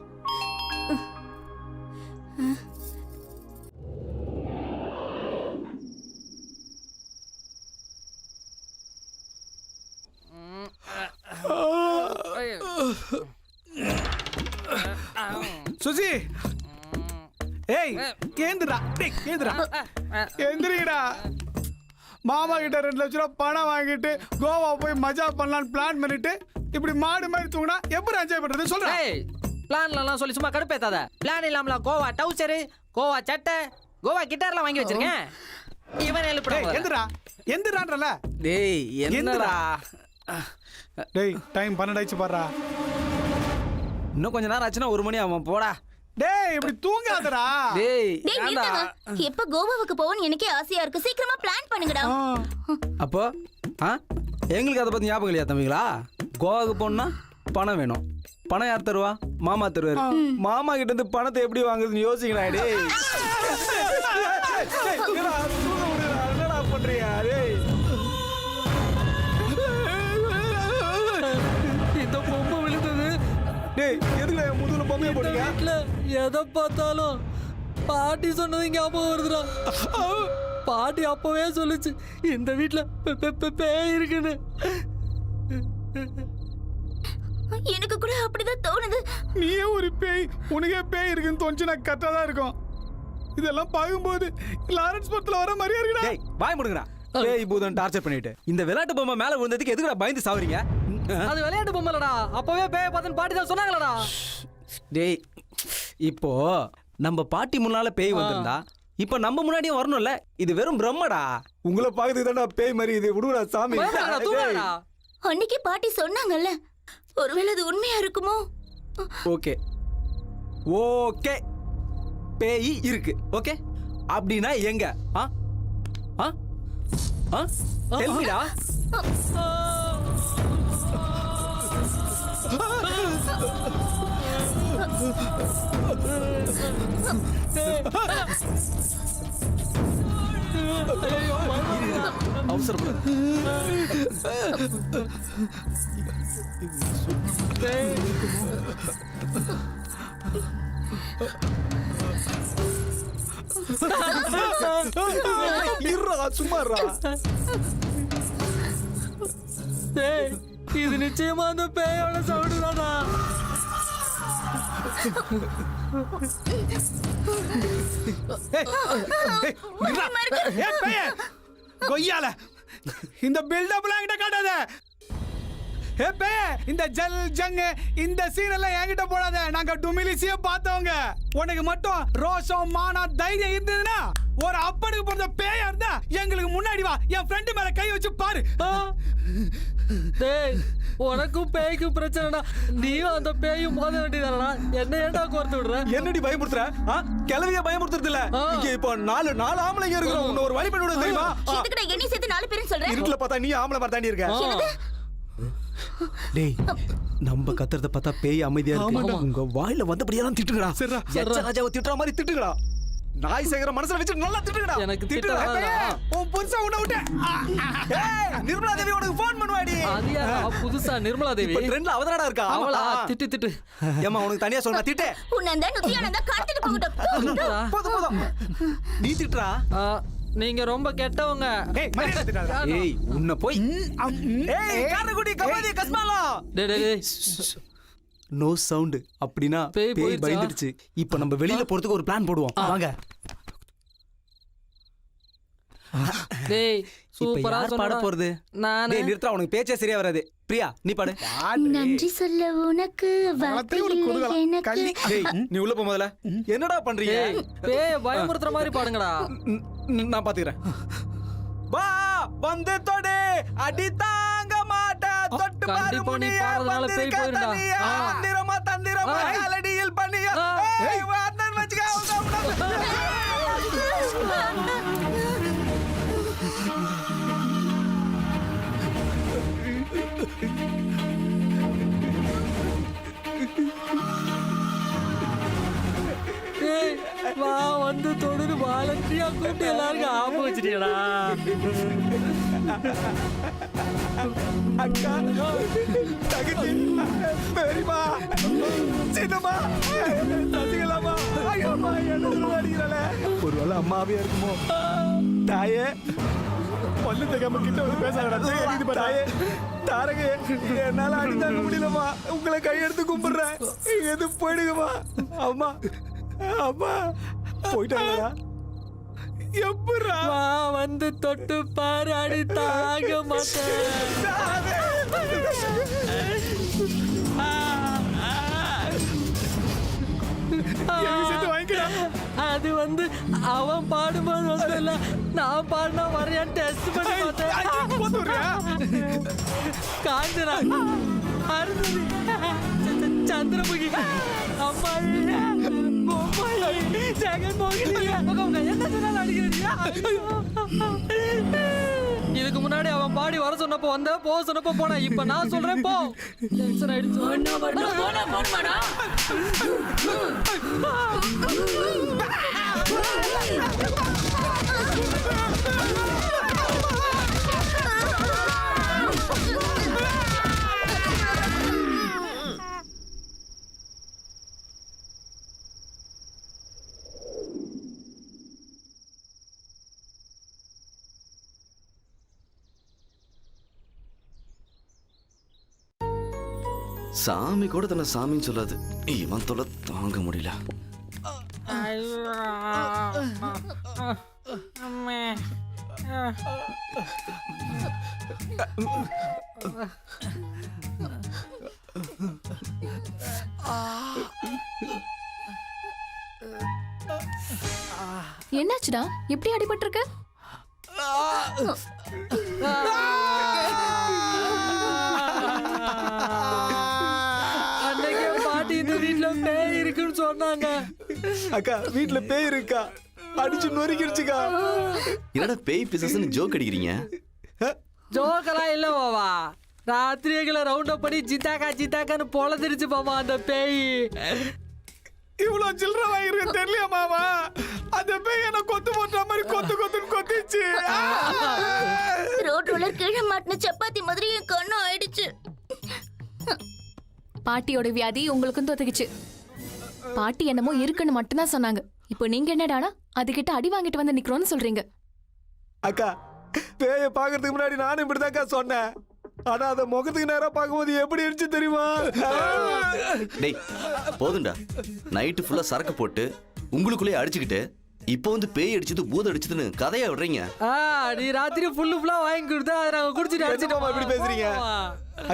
சுசி, ஏய் கேந்துடா, டேய் கேந்துடா, எந்திரிடா. மாமா கிட்ட 2 லட்சம் ரூபாய் பணம் வாங்கிட்டு கோவா போய் மஜா பண்ணலான்னு பிளான் பண்ணிட்டு இப்படி மாடு மாதிரி தூங்கினா எப்படி என்ஜாய் பண்றது சொல்றேன். பிளான்லாம் சொல்லி சும்மா கடுப்பேத்தாத. பிளான் இல்லாமல கோவா டவுசரு, கோவா சட்டை, கோவா கிட்டார்லாம் வாங்கி வச்சிருக்கேன். இவன் எழுப்புடா. எந்திரா எந்திரான்றல. டேய் என்னடா? டேய் டைம் 12 ஆயிடுச்சு பாருடா. இன்னும் கொஞ்ச நேரம் ஆச்சுன்னா 1 மணி ஆகும். போடா. டேய் இப்படி தூங்காதடா. டேய் டேய் நிறுத்துங்க. எப்ப கோவாவுக்கு போவோன்னு எனக்கே ஆசையா இருக்கு. சீக்கிரமா பிளான் பண்ணுங்கடா. அப்போ எங்களுக்கு அதை பத்தி ஞாபகம் இல்லையா தம்பிங்களா? கோவாவுக்கு போனா பணம் வேணும். பணம் யார் தருவா? மாமா தருவாரு. மாமா கிட்ட இருந்து பணத்தை எப்படி வாங்குறதுன்னு யோசிக்கடா. டேய் என்னடா பண்றியா? டேய் இந்த பொம்மை விழுந்தது. டேய் எதுல முதுகுல பொம்மையை போடுங்க? வீட்டுல எதை பார்த்தாலும் பாட்டி சொன்னது ஞாபகம் வருதுடா. பாட்டி அப்பவே சொல்லுச்சு இந்த வீட்டுல பேய் இருக்குன்னு. எனக்கு கூட அப்படிதான் தோணுது. நீயே ஒரு பேய், உனக்கே பேய் இருக்குன்னு தோணுச்சு, நான் கரெக்டாக தான் இருக்கும். இதெல்லாம் பார்க்கும்போது லாரன்ஸ் படத்துல வர மாதிரியா இருக்குடா. டேய் வாய் முடுங்கடா. பேய் பூதம் டார்ச்சர் பண்ணிட்டு இந்த விளையாட்டு பொம்மை மேல விழுந்ததுக்கு எதுக்குடா பயந்து சாவறீங்க? அது விளையாட்டு பொம்மலடா, அப்பவே பேய பார்த்தேன்னு பாட்டி தான் சொன்னாங்களடா. டேய் இப்போ நம்ம பாட்டி முன்னால பேய் வந்திருந்தா இப்ப நம்ம முன்னாடியும் வரணும்ல. இது வெறும் பிரம்மடா. உங்களை பார்க்கறதுக்கு தான்டா பேய் மாதிரி இது. விடுடா சாமி. பயப்படாதடா, தூங்காதடா. அன்னைக்கு பாட்டி சொன்னாங்கல்ல, ஒருவேளை அது உண்மையா இருக்குமோ? ஓகே ஓகே பேய் இருக்கு. ஓகே அப்படின்னா எங்க? ஆ ஆ ஆ டெல்மிடா. அவசரப்படாத. சும்மாறா. டேய், இது நிச்சயமா அந்த பேயோட சவுண்டு தானா? கொய்யால இந்த பில்டப்லாம் என்கிட்ட காட்டாத. ஏ பேய, இந்த ஜல் ஜங் இந்த சீன் எல்லாம் என்கிட்ட போடாத. நாங்க டுமிலிசிய பார்த்தவங்க. உனக்கு மட்டும் ரோஷம் மானம் தைரியம் இருந்ததுன்னா ஒரு அப்பனுக்கு பிறந்த பேயா இருந்தா எங்களுக்கு முன்னாடி வா, என் ஃப்ரெண்டு மேல கை வச்சு பாரு. டேய், உனக்கும் பேய்க்கும் பிரச்சனைடா. நீயும் அந்த பேயும் மோத வேண்டியதானடா. என்ன ஏன்டா கோர்த்து விடுற? என்னடி பயமுறுத்துற? கிளவிய பயமுறுத்துறது இல்ல. இங்க இப்போ நாலு ஆம்பளைங்க இருக்கிறோம். இன்னும் ஒரு வழி பண்ணி விட தெரியுமா? எதுக்குடா என்னைய சேர்த்து 4 பேரும் சொல்றேன்? இருட்டுல பார்த்தா நீ ஆம்பளை மாதிரி தாண்டி இருக்க. டேய் நம்ம கத்துறத பார்த்தா பேய் அமைதியா இருக்கு. உங்க வாயில வந்தபடியெல்லாம் திட்டுங்கடா. எச்ச ராஜாவை திட்டுற மாதிரி திட்டுங்கடா. நாய் சேகர மனசுல வச்சு நல்லா திட்டுங்கடா. எனக்கு திட்டுடா. உன் புதுசா உன்னை விட்டு. ஏய் நிர்மலா தேவி உனக்கு ஃபோன் பண்ணுவாடி. அது யாரா புதுசா நிர்மலா தேவி? இப்ப ட்ரெண்ட்ல அவதானடா இருக்கா. அவளா? திட்டு திட்டு. ஏமா உனக்கு தனியா சொல்றா திட்டு. உன்னை அந்த நுத்தியானந்தா காத்துட்டு போகட்டும். போதும் நீ திட்டுறா. நீங்க ரொம்ப கெட்டவங்க. ஏய் உன்னை போய். ஏய் காரக்குடி கபாதி கஸ்மாலா. டேய் டேய் நோ சவுண்ட். அப்படினா பேய் பேய் பயந்துடுச்சு. இப்போ நம்ம வெளியில போறதுக்கு ஒரு பிளான் போடுவோம். வாங்க. டேய் சூப்பரா பாட போறது. நான் டேய் நிறுத்தா, உனக்கு பேச்சே சரியா வராது. பிரியா நீ பாடு. நன்றி சொல்ல உனக்கு வார்த்தை இல்லை எனக்கு. டேய் நீ உள்ள போ முதல்ல. என்னடா பண்றீங்க? பேய் பயமுறுத்துற மாதிரி பாடுங்கடா. நான் பாத்துக்கிறேன். வா வந்து தொடு அடி தாங்க மாட்டா தொட்டு பாரு கண்டிப்பா நீ முனியா பாடுறதுனால பேய் போயிடும்டா. தந்திரமா காலடியில் பண்ணியா. ஏய் வார்டன் வச்சுக்க. வா வந்து தொடுது வாலண்டியா கூப்பிட்டு எல்லாருக்கும் ஆப்பு வச்சிட்டீங்களா? அக்கா, தங்கச்சி, பெரியம்மா, சின்னம்மா, சசிகலாம்மா, ஐயோம்மா, என்ன அடிக்கிறாளே. ஒருவேளை அம்மாவே இருக்குமோ? தாயே, பல்லு தக்காம கிட்ட வந்து பேசாதடா. தாயே, தாரகே, என்னால அடி தாங்க முடியலம்மா. உங்களை கையெடுத்து கும்பிடுறேன். எது போயிடுங்கம்மா. அம்மா அம்மா போயிட்டாங்களா? எப்படா? வா வந்து தொட்டு பாரு அடி தாங்க அது வந்து அவன் பாடும்போது வந்து நான் பாடினா வரையான்னு டெஸ்ட் பண்ணி பார்த்தேன். காஞ்சனா, அருந்ததி, சந்திரமுகி, அம்மாயி, ஜெகன்மோகினி, என்ன சொன்னாலும் அடிக்கிறீங்க. இதுக்கு முன்னாடி அவன் பாடி வர சொன்னப்போ வந்த, போக சொன்னப்போ போன. இப்ப நான் சொல்றேன் போ. டென்ஷன் சாமி கூட தன்னை சாமின்னு சொல்லாது. இவன் தொலை தாங்க முடியல. என்னாச்சுடா? எப்படி அடிபட்டிருக்க? அன்னைக்கே பாட்டி இந்த வீட்டுல பேய் இருக்குன்னு சொன்னாங்க. அக்கா வீட்டுல பேய் இருக்கா? அடிச்சு நொறுக்கிடுச்சுக்கா. என்னடா பேய் பிசாசுன்னு ஜோக் அடிக்கிறீங்க? ஜோக்கெல்லாம் இல்ல பாபா. ராத்திரிகளை ரவுண்ட் அப் பண்ணி ஜித்தாக்கான்னு பொழந்துருச்சு பாபா அந்த பேய். இவ்வளவு சில்லற வாங்கிருக்கு தெரியல மாமா. அந்த பேய் என்ன கொத்து போட்ட மாதிரி கொத்துன்னு கொத்திச்சு. ரோட் ரோலர் கீழே மாட்டின சப்பாத்தி மாதிரி என் கண்ணு ஆயிடுச்சு. பாட்டியோட வியாதி உங்களுக்கும் தொத்துக்குச்சு. பாட்டி என்னமோ இருக்குன்னு மட்டும்தான் சொன்னாங்க. இப்போ நீங்க என்னடானா அதுகிட்ட அடி வாங்கிட்டு வந்து நிக்கிறோம்னு சொல்றீங்க. அக்கா பேய பாக்குறதுக்கு முன்னாடி நானும் இப்படிதான்க்கா சொன்னேன். ஆனா அத முகத்துக்கு நேரா பார்க்கும்போது எப்படி இருந்துச்சு தெரியுமா? டேய் போதும்டா. நைட்டு ஃபுல்லா சரக்கு போட்டு உங்களுக்குள்ளேயே அடிச்சுக்கிட்டு இப்போ வந்து பேய் அடிச்சது பூதம் அடிச்சதுன்னு கதையா விடுறீங்க. நீ ராத்திரி ஃபுல்லா வாங்கி கொடுத்தா அதை நாங்க குடிச்சிட்டு அடிச்சிட்டோமா இப்படி பேசுறீங்க?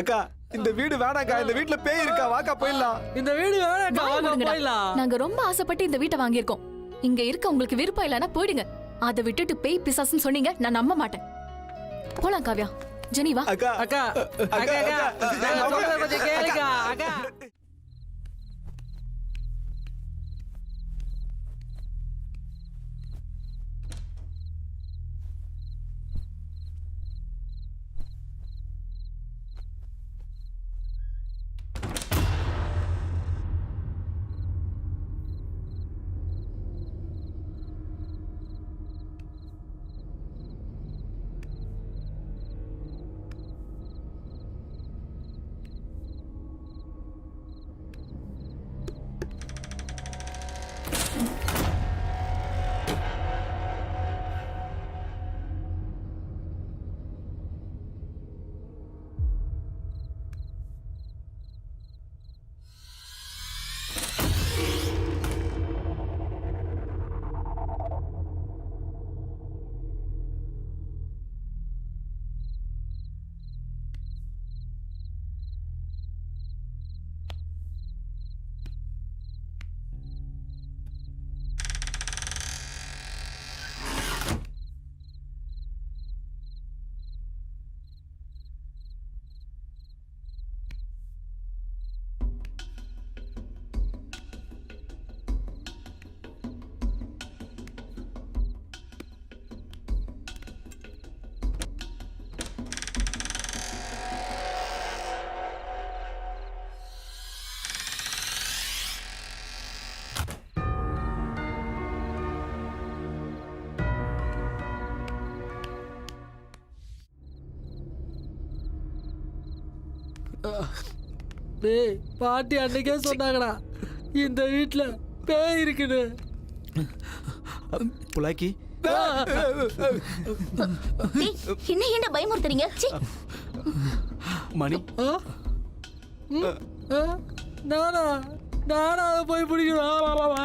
அக்கா இந்த வீடு வேணாக்கா. இந்த வீட்டுல பேய் இருக்கா? வாக்கா போயிடலாம். இந்த வீடு வேணாம். நாங்க ரொம்ப ஆசைப்பட்டு இந்த வீட்டை வாங்கியிருக்கோம். இங்க இருக்க உங்களுக்கு விருப்பம் இல்லைன்னா போயிடுங்க. அதை விட்டுட்டு பேய் பிசாசுன்னு சொன்னீங்க, நான் நம்ப மாட்டேன். போலாம் காவ்யா. ஜெனிவா. அக்கா அக்கா அக்கா நான் சொல்றத கொஞ்சம் கேளுக்கா. அக்கா டேய் பாட்டி அன்னைக்கே சொன்னாங்கடா இந்த வீட்டுல பேய் இருக்குன்னு. புலாக்கி என்ன என்ன பயமுறுத்துறீங்க? மணி நானா அதை போய் பிடிக்கணும்.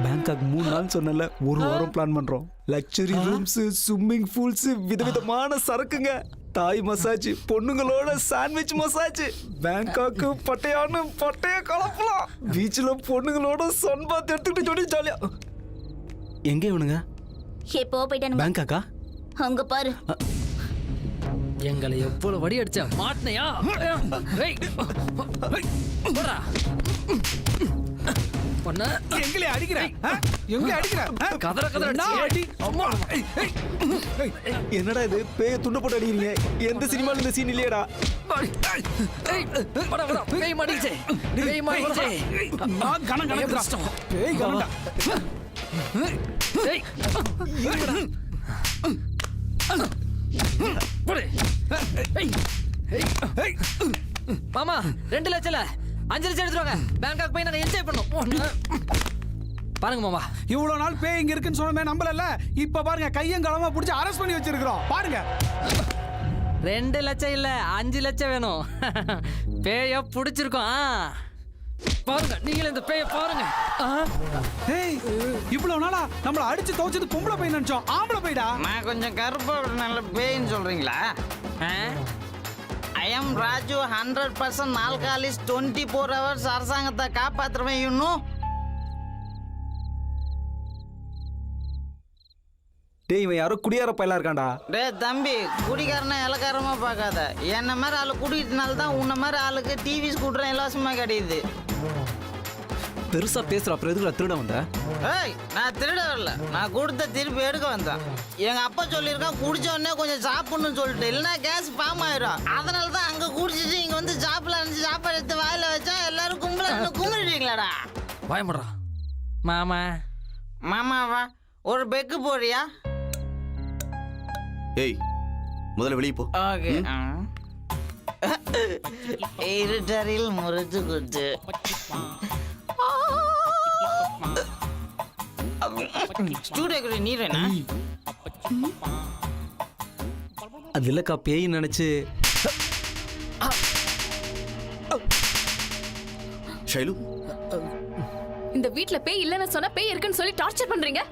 பேங்காக் 3 நாள் சொன்னல, 1 வாரம் பிளான் பண்றோம். லக்ஸரி ரூம்ஸ், ஸ்விம்மிங் பூல்ஸ், விதவிதமான சரக்குங்க, தாய் மசாஜ், பொண்ணுங்களோட சாண்ட்விச் மசாஜ். பேங்காக்கு பட்டைய கலப்பலாம். பீச்சில் பொண்ணுங்களோட சன்பாத் எடுத்துக்கிட்டு சொல்லி ஜாலியா. எங்க இவனுங்க? எப்போ போயிட்டானு? பேங்காக்கா? அங்க பாரு. எங்களை எவ்வளவு வடி அடிச்ச மாட்டினையா? எங்களே அடிக்கிறேன். என்னடா இது பேய துண்டு போட்டு அடிக்கிறீங்க? எந்த சினிமால இந்த சீன் இல்லையடா? மாமா 2 லட்சம் 5 லட்சம் எடுத்துருவாங்க. பேங்காக் போய் நாங்க என்ஜாய் பண்ணோம். பாருங்க மாமா, இவ்வளவு நாள் பேய் இங்க இருக்குன்னு சொன்னமே நம்பலல்ல. இப்ப பாருங்க கையங்காலமா புடிச்சு அரெஸ்ட் பண்ணி வச்சிருக்கோம். பாருங்க 2 லட்சம் இல்ல 5 லட்சம் வேணும். பேய பிடிச்சிருக்கோம் பாருங்க, நீங்களே இந்த பேய பாருங்க. ஏய் இவ்வளவு நாளா நம்மள அடிச்சு துவைச்சது பொம்பளை பையன் நினைச்சோம், ஆம்பளை பையடா. நான் கொஞ்சம் கருப்பா நல்ல பேயின்னு சொல்றீங்களா? ஐ எம் ராஜு, 100% நால்காலிஸ், 24 hours அரசாங்கத்தை காப்பாற்றுவேன். இன்னும் டேய் இவன் யாரோ குடியார பையலா இருக்கான்டா. டே தம்பி, குடிக்காரனை இலக்காரமா பார்க்காத. என்ன மாதிரி ஆளு குடிக்கிட்டனால தான் உன்ன மாதிரி ஆளுக்கு டிவி ஸ்கூட்டர் இலவசமா கிடையாது. பெருசா பேசுற, அப்புறம் எதுக்குடா திருட வந்த? ஏய், நான் திருட வரல, நான் கொடுத்த திருப்பி எடுக்க வந்தேன். எங்க அப்பா சொல்லியிருக்கான் குடிச்ச உடனே கொஞ்சம் சாப்பிடணும்னு சொல்லிட்டு, இல்லைன்னா கேஸ் ஃபார்ம் ஆயிரும். அதனால தான் அங்க குடிச்சிட்டு இங்க வந்து சாப்பிடல நினைச்சு சாப்பாடு எடுத்து வாயில வச்சா எல்லாரும் கும்பிடுறீங்களாடா. பயமுடுறா மாமா. மாமாவா? ஒரு பெக்கு போறியா? ஏய் முதல்ல வெளியே போ. ஓகே. இருட்டரில் முறிச்சு குத்து. ஸ்டூடியோக்கு நீர் என்ன? அது இல்லக்கா பேய் நினைச்சு. ஷைலு, இந்த வீட்ல பேய் இல்லைன்னு சொன்னா பேய் இருக்குன்னு சொல்லி டார்ச்சர் பண்றீங்க.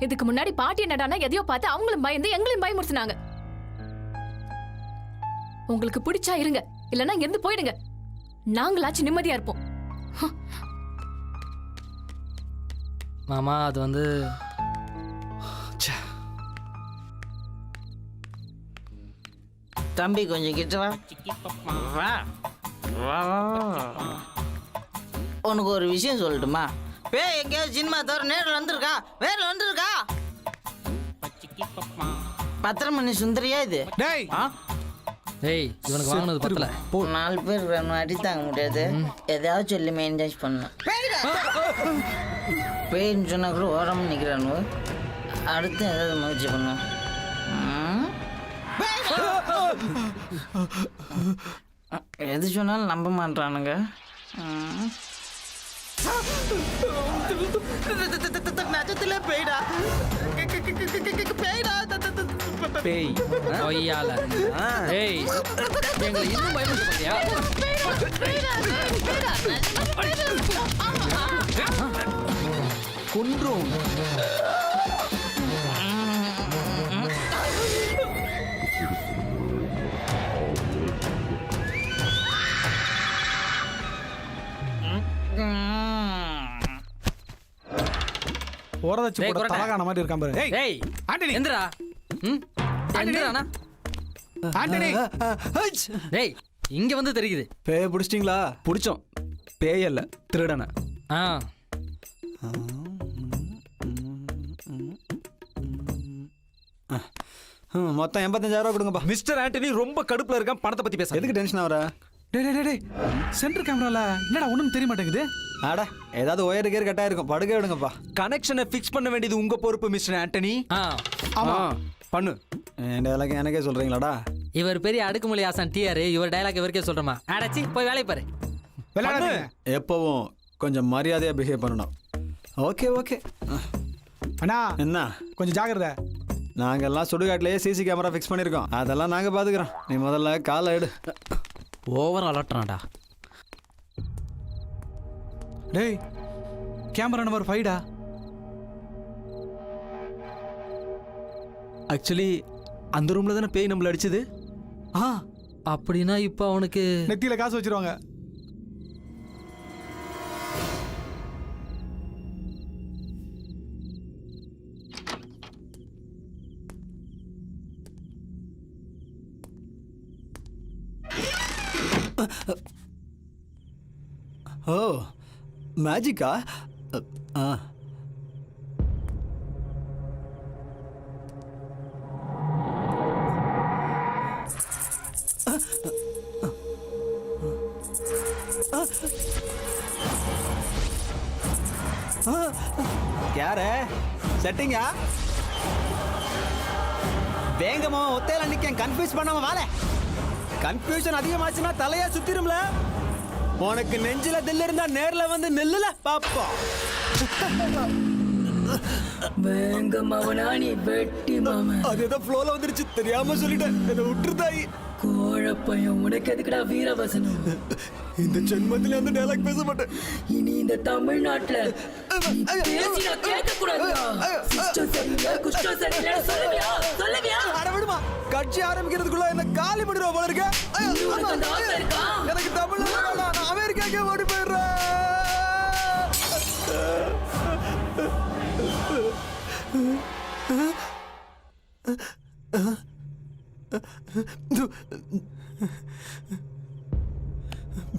இதுக்கு முன்னாடி பாட்டி என்னடானா எதையோ பார்த்து அவங்களும் பயந்து எங்களையும் பயமுறுத்தினாங்க. உங்களுக்கு பிடிச்சா இருங்க, இல்லைன்னா இங்க இருந்து போயிடுங்க. நாங்களாச்சும் நிம்மதியா இருப்போம். மாமா அது வந்து தம்பி கொஞ்சம் கிட்ட வா. வா வா வா. உனக்கு ஒரு விஷயம் சொல்லட்டுமா? பேய் எங்கேயாவது சினிமா தவிர நேரில் வந்திருக்கா? வேறில் வந்திருக்கா? 10:30 மணி சுந்தரியா இது? டேய் ஏய் இவனுக்கு வாங்கினது பத்தல. 4 பேர் அடி தாங்க முடியாது, எதாவது சொல்லி மெயின்டைன் பண்ணணும். பேயின்னு சொன்னா கூட ஓரமாக நிற்கிறானு. அடுத்து ஏதாவது முயற்சி பண்ணும். எது சொன்னாலும் நம்ப மாட்டானுங்க. நஜத்துல பேய்டா, பேய்டா, பேய் கொய்யால. ஏய் எங்களை இன்னும் பயமுறுத்த பாத்தியா? கொன்றும். ஓரதச்சு டேய், போட குரட்டை. தலகான மாதிரி இருக்கான் பாரு. ஏய் ஏய் ஆண்டனி, எந்திரா. எந்திரானா? ஆண்டனி. டேய் இங்க வந்து தெரியுது. பேய பிடிச்சிட்டிங்களா? பிடிச்சோம். பேய் அல்ல, திருடன. மொத்தம் 85,000 ரூபா கொடுங்கப்பா. மிஸ்டர் ஆண்டனி ரொம்ப கடுப்புல இருக்கான், பணத்தை பத்தி பேச. எதுக்கு டென்ஷன் ஆகுற? டேய் டேய் டேய், சென்டர் கேமரால என்னடா ஒண்ணும் தெரிய மாட்டேங்குது. ஆட ஏதாவது ஒயர் கேர் கட்டா இருக்கும், படுக்க விடுங்கப்பா. கனெக்ஷனை ஃபிக்ஸ் பண்ண வேண்டியது உங்க பொறுப்பு மிஸ்டர் ஆண்டனி. ஆமா பண்ணு. என் டைலாக் எனக்கே சொல்றீங்களாடா? இவர் பெரிய அடுக்குமொழி ஆசான் டிஆர், இவர் டைலாக் இவருக்கே சொல்றமா? அடச்சி போய் வேலையை பாரு. விளையாடாதீங்க. எப்பவும் கொஞ்சம் மரியாதையா பிஹேவ் பண்ணணும். Okay okay. அண்ணா என்ன கொஞ்சம் ஜாக்கிரதை. நாங்கெல்லாம் சுடுகாட்டிலேயே சிசி கேமரா ஃபிக்ஸ் பண்ணியிருக்கோம், அதெல்லாம் நாங்கள் பார்த்துக்குறோம். நீ முதல்ல காலை எடு. ஓவர் அலட்டுறான்டா. டேய் கேமரா நம்பர் 5டா. ஆக்சுவலி அந்த ரூம்ல தானே பேய் நம்மள அடிச்சது. அப்படின்னா இப்போ அவனுக்கு நெத்தியில காசு வச்சிருவாங்க. ஓ மேஜிக்கா? ஆ யாரு செட்டிங்கா? வேங்கமா ஒத்தையில நிக்க கன்ஃபியூஸ் பண்ணாம வாழ. கன்ஃபியூஷன் அதிகமாச்சுன்னா தலையா சுத்திரும்ல. உனக்கு நெஞ்சில தில்லு இருந்தா நேர்ல வந்து நெல்லுல பாப்போம். வேங்க மாமனா நீ வெட்டி மாமன். அது ஏதோ ஃப்ளோல வந்துருச்சு, தெரியாம சொல்லிட்டேன், என்ன விட்டுரு தாயி. கோழப்பையன் உனக்கு எதுக்குடா வீரவசனம்? இந்த ஜென்மத்திலே அந்த டயலாக் பேச மாட்டேன். இனி இந்த தமிழ்நாட்டுல நீ பேசி நான் கேட்க கூடாதுடா. சிஸ்டம் சரியில்லை, குஷ்டம் சரியில்லை சொல்லுவியா? சொல்லுவியா? அட விடுமா, கட்சி ஆரம்பிக்கிறதுக்குள்ள என்ன காலி பண்ணிடுவா போல இருக்க. உனக்கு அந்த ஆசை இருக்கா? எனக்கு தமிழ்ல வேணாம், நான் அமெரிக்காக்கே ஓடி போயிடுறேன்.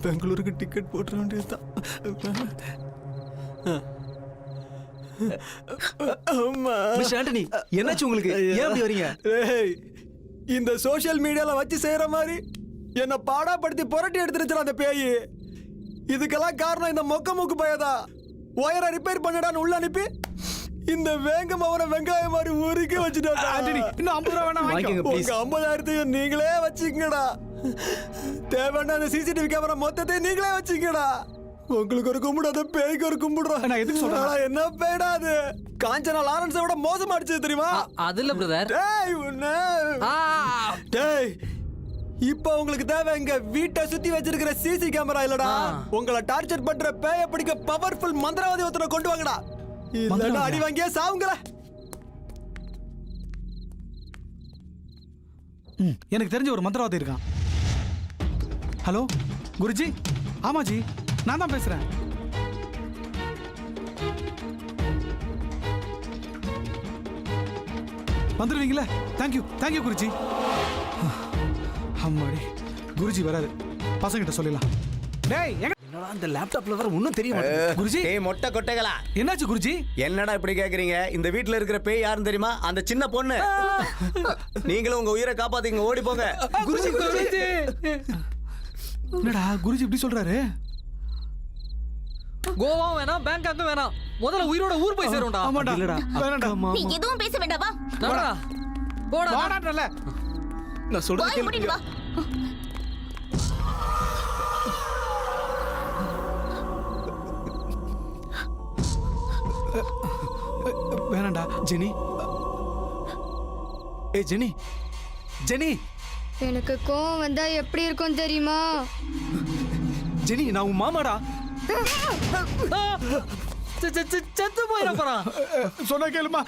பெங்களூருக்கு டிக்கெட் போட்டுற வேண்டியதுதான். ஆண்டனி, என்னாச்சு உங்களுக்கு? ஏன் அப்படி வரீங்க? ஏய், இந்த சோஷியல் மீடியால வச்சு செய்யற மாதிரி என்ன பாடாப்படுத்தி புரட்டி எடுத்துருச்சு அந்த பேய். இதுக்கெல்லாம் காரணம் இந்த மொக்க மூக்கு பையதா. ஒயரை ரிப்பேர் பண்ணடான்னு உள்ள அனுப்பி இந்த வேங்கம் அவனை வெங்காயம் மாதிரி ஊருக்கே வச்சுட்டாங்க. இன்னும் 50 ரூபா வேணா வாங்கிக்கோங்க. உங்க 50,000 நீங்களே வச்சுக்கங்கடா. தேவையான அந்த சிசிடிவி கேமரா மொத்தத்தை நீங்களே வச்சுக்கங்கடா. உங்களுக்கு ஒரு கும்பிடு, அந்த பேய்க்கு ஒரு கும்பிடுறா. நான் எதுக்கு சொல்றேன்? என்ன பேடா அது? காஞ்சனா லாரன்ஸை விட மோசமா அடிச்சது தெரியுமா? அது இல்ல பிரதர். டேய் உன்ன டேய், இப்போ உங்களுக்கு தேவை இங்க வீட்டை சுத்தி வச்சிருக்கிற சிசி கேமரா இல்லடா. உங்களை டார்ச்சர் பண்ற பேய பிடிக்க பவர்ஃபுல் மந்திரவாதி ஒருத்தனை கொண்டு வாங்கடா. இல்லடா அடி வாங்கியே சாவுங்களே. எனக்கு தெரிஞ்ச ஒரு மந்திரவாதி இருக்கான். ஹலோ குருஜி. ஆமாஜி, நான் தான் பேசுறேன். வந்துடுவீங்களா? தேங்க்யூ குருஜி. அம்மாடி, குருஜி வராது, பசங்கிட்ட சொல்லிடலாம். டேய், என்னடா இந்த லேப்டாப்ல வர ஒண்ணும் தெரிய மாட்டேங்குது. குருஜி, ஏய் மொட்டை கொட்டைகளா, என்னாச்சு குருஜி? என்னடா இப்படி கேக்குறீங்க? இந்த வீட்ல இருக்கிற பேய் யாருன்னு தெரியுமா? அந்த சின்ன பொண்ணு. நீங்களும் உங்க உயிரை காப்பாத்திங்க, ஓடி போங்க. குருஜி. என்னடா குருஜி இப்படி சொல்றாரு? கோவா வேணாம், பேங்காக்கும் வேணாம், முதல்ல உயிரோட ஊர் போய் சேரும்டா. ஆமாடா. இல்லடா, வேணாம்டா. நீ எதுவும் பேச வேண்டாம், வா. போடா போடா. வாடாடல. நான் சொல்றது வாய் மூடிட்டு கேளு. வா. வேணாம்டா ஜெனி. ஏய் ஜெனி, ஜெனி. எனக்கு கோவம் வந்தா எப்படி இருக்கும் தெரியுமா? ஜெனி, நான் உன் மாமாடா. செத்து போயிட போறான். சொன்ன கேளுமா.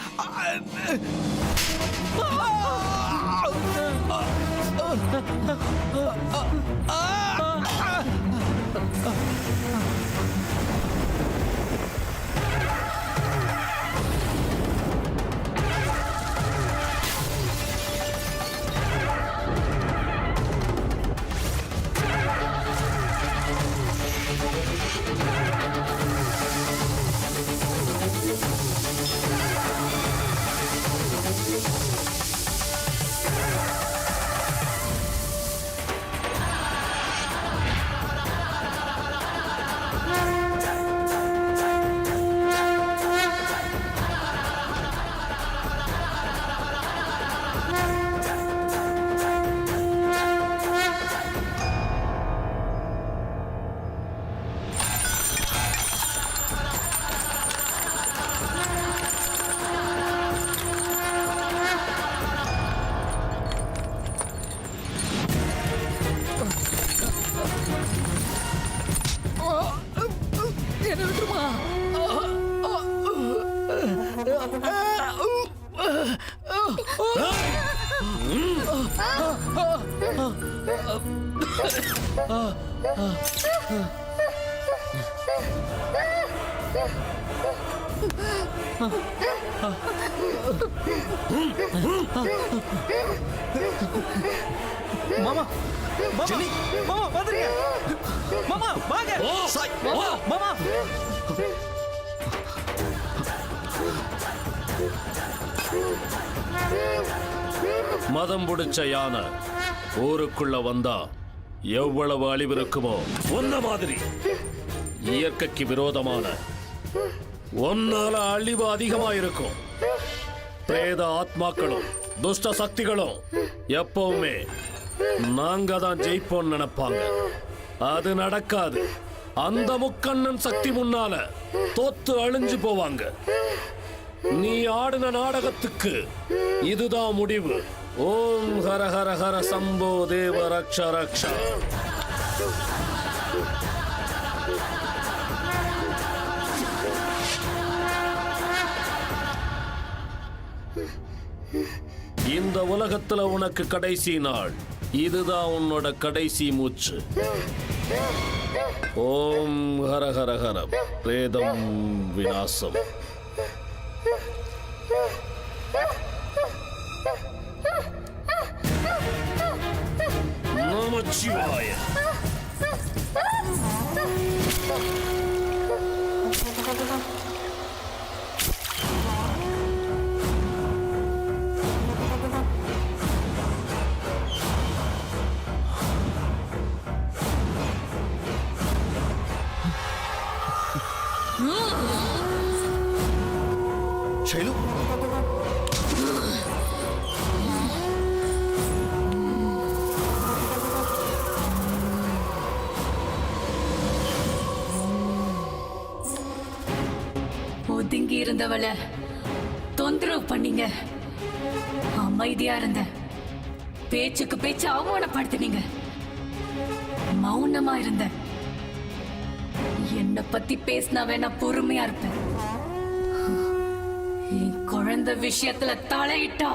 மாமா, ஜெனி, மாமா வந்துருங்க. மாமா வாங்க. மாமா. மதம் பிடிச்ச யானை ஊருக்குள்ள வந்தா எவ்வளவு அழிவு இருக்குமோ ஒன்ன மாதிரி இயற்கைக்கு விரோதமான ஒன்னால அழிவு அதிகமா இருக்கும். பிரேத ஆத்மாக்களும் துஷ்ட சக்திகளும் எப்பவுமே நாங்க தான் ஜெயிப்போம் நினைப்பாங்க. அது நடக்காது. அந்த முக்கண்ணன் சக்தி முன்னால தோத்து அழிஞ்சு போவாங்க. நீ ஆடின நாடகத்துக்கு இதுதான் முடிவு. ஓம் ஹர ஹர ஹர சம்போ தேவ ரக்ஷ ரக்ஷ. இந்த உலகத்துல உனக்கு கடைசி நாள். இதுதான் உன்னோட கடைசி மூச்சு. ஓம் ஹர ஹர ஹர பிரேதம் விநாசம். நமச்சிவாய. ஷைலு, ஒதுங்கி இருந்தவள தொந்தரவு பண்ணீங்க. அமைதியா இருந்த பேச்சுக்கு பேச்சு அவமானப்படுத்தினீங்க. மௌனமா இருந்த என்ன பத்தி பேசினா வேணா பொறுமையா இருப்பேன். என் குழந்தை விஷயத்துல தலையிட்டா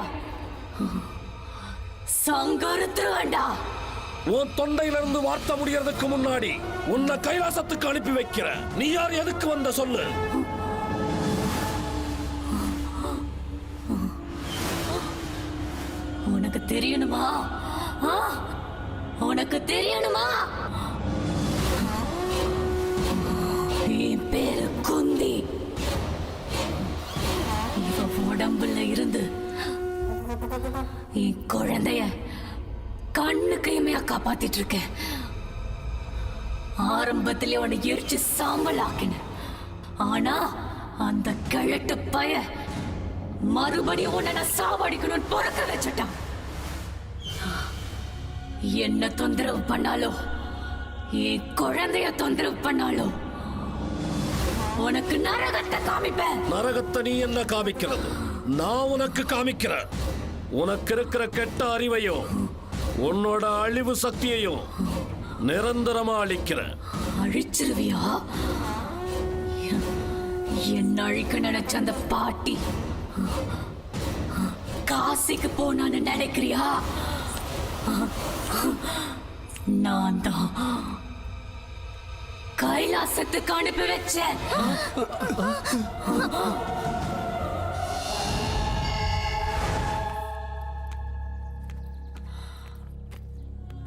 சங்கருத்துருவேண்டா. உன் தொண்டையில இருந்து வார்த்தை முடியறதுக்கு முன்னாடி உன்னை கைலாசத்துக்கு அனுப்பி வைக்கிற. நீ யார், எதுக்கு வந்த சொல்லு. உனக்கு தெரியணுமா? உனக்கு தெரியணுமா? என் பேரு குந்தி. இவ உடம்புல இருந்து என் குழந்தைய கண்ணு கைமையா காப்பாத்திட்டு இருக்கேன். ஆரம்பத்திலே உன்னை எரிச்சு சாம்பல் ஆக்கின. ஆனா அந்த கிழட்டு பய மறுபடியும் உன்னை நான் சாவடிக்கணும்னு பொறுக்க வச்சுட்டான். என்ன தொந்தரவு பண்ணாலோ, என் குழந்தைய தொந்தரவு பண்ணாலோ உனக்கு நரகத்தை காமிப்பேன். நரகத்தை நீ என்ன காமிக்கிறது? நான் உனக்கு காமிக்கிறேன். உனக்கு இருக்கிற கெட்ட அறிவையும் உன்னோட அழிவு சக்தியையும் நிரந்தரமா அழிக்கிறேன். அழிச்சிருவியா? என்ன அழிக்க நினைச்ச அந்த பாட்டி காசிக்கு போனான்னு நினைக்கிறியா? நான் தான் கைலாசத்துக்கு அனுப்பி வச்சேன்.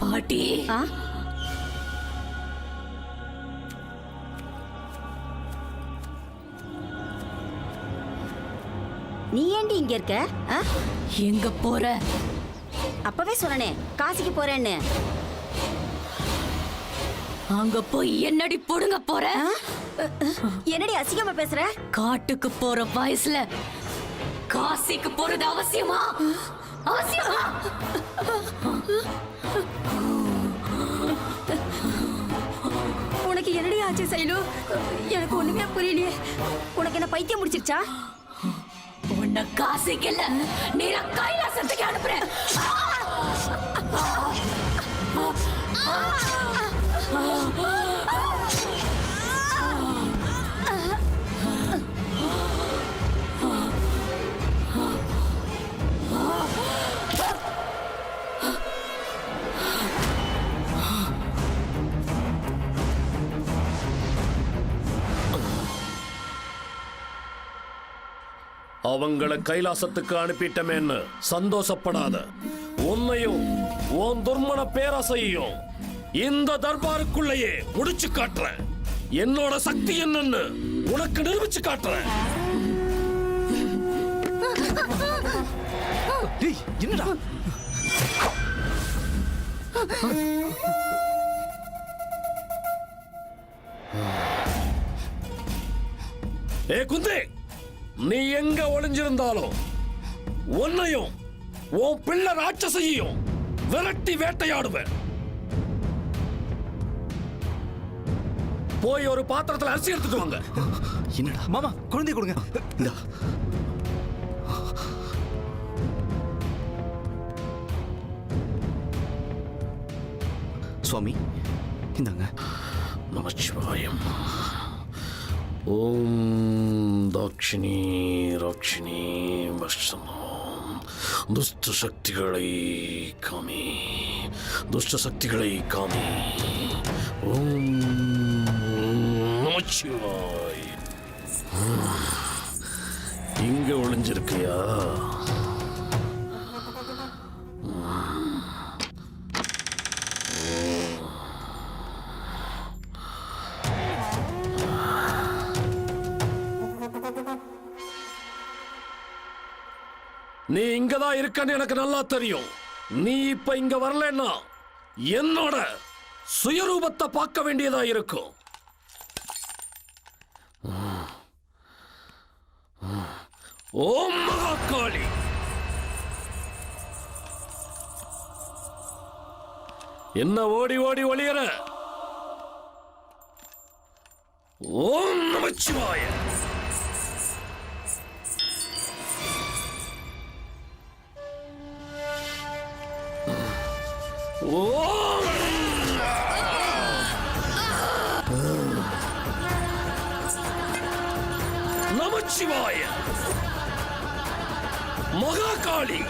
பாட்டி, நீ ஏண்டி இங்க இருக்க? எங்க போற? அப்பவே சொன்னனே காசிக்கு போறேன்னு. அங்க போய் என்னடி புடுங்க போற? என்னடி அசிங்கமா பேசுற? காட்டுக்கு போற வயசுல காசிக்கு போறது அவசியமா? அவசியமா? உனக்கு என்னடி ஆச்சு சைலு? எனக்கு ஒண்ணுமே புரியலையே. உனக்கு என்ன பைத்தியம் முடிச்சிருச்சா? உன்னை காசிக்கு இல்ல, நேரா கைலாசத்துக்கு அனுப்புறேன். அவங்களை கைலாசத்துக்கு அனுப்பிட்டமேன்னு சந்தோஷப்படாத. உன்னையும் உன் துர்மண பேராசையையும் இந்த தர்பாருக்குள்ளேயே முடிச்சு காட்டுறேன். என்னோட சக்தி என்னன்னு உனக்கு நிரூபிச்சு காட்டுறேன். என்னடா ஏ குந்தி, நீ எங்க ஒளிஞ்சிருந்தாலும் உன்னையும் உன் பிள்ளை ராட்சசையும் விரட்டி வேட்டையாடுவேன். போய் ஒரு பாத்திரத்துல அரிசி எடுத்துட்டு வாங்க. என்னடா மாமா, குழந்தை கொடுங்க. இந்தா. சுவாமி இந்தாங்க. நமச்சிவாயம். ஓம் தாக்ஷிணி ராக்ஷிணி வர்ஷனம். துஷ்ட சக்திகளை காமி, துஷ்ட சக்திகளை காமி. ஓம் நமச்சிவாய். இங்க ஒளிஞ்சிருக்கியா? நீ இங்கதான் இருக்கன்னு எனக்கு நல்லா தெரியும். நீ இப்ப இங்க வரலன்னா என்னோட சுயரூபத்தை பார்க்க வேண்டியதா இருக்கும். ஓம் மகாகாளி. என்ன ஓடி ஓடி ஒளியற? ஓம் நமச்சிவாய. ஓம் நமச்சிவாய. மகாகாளி.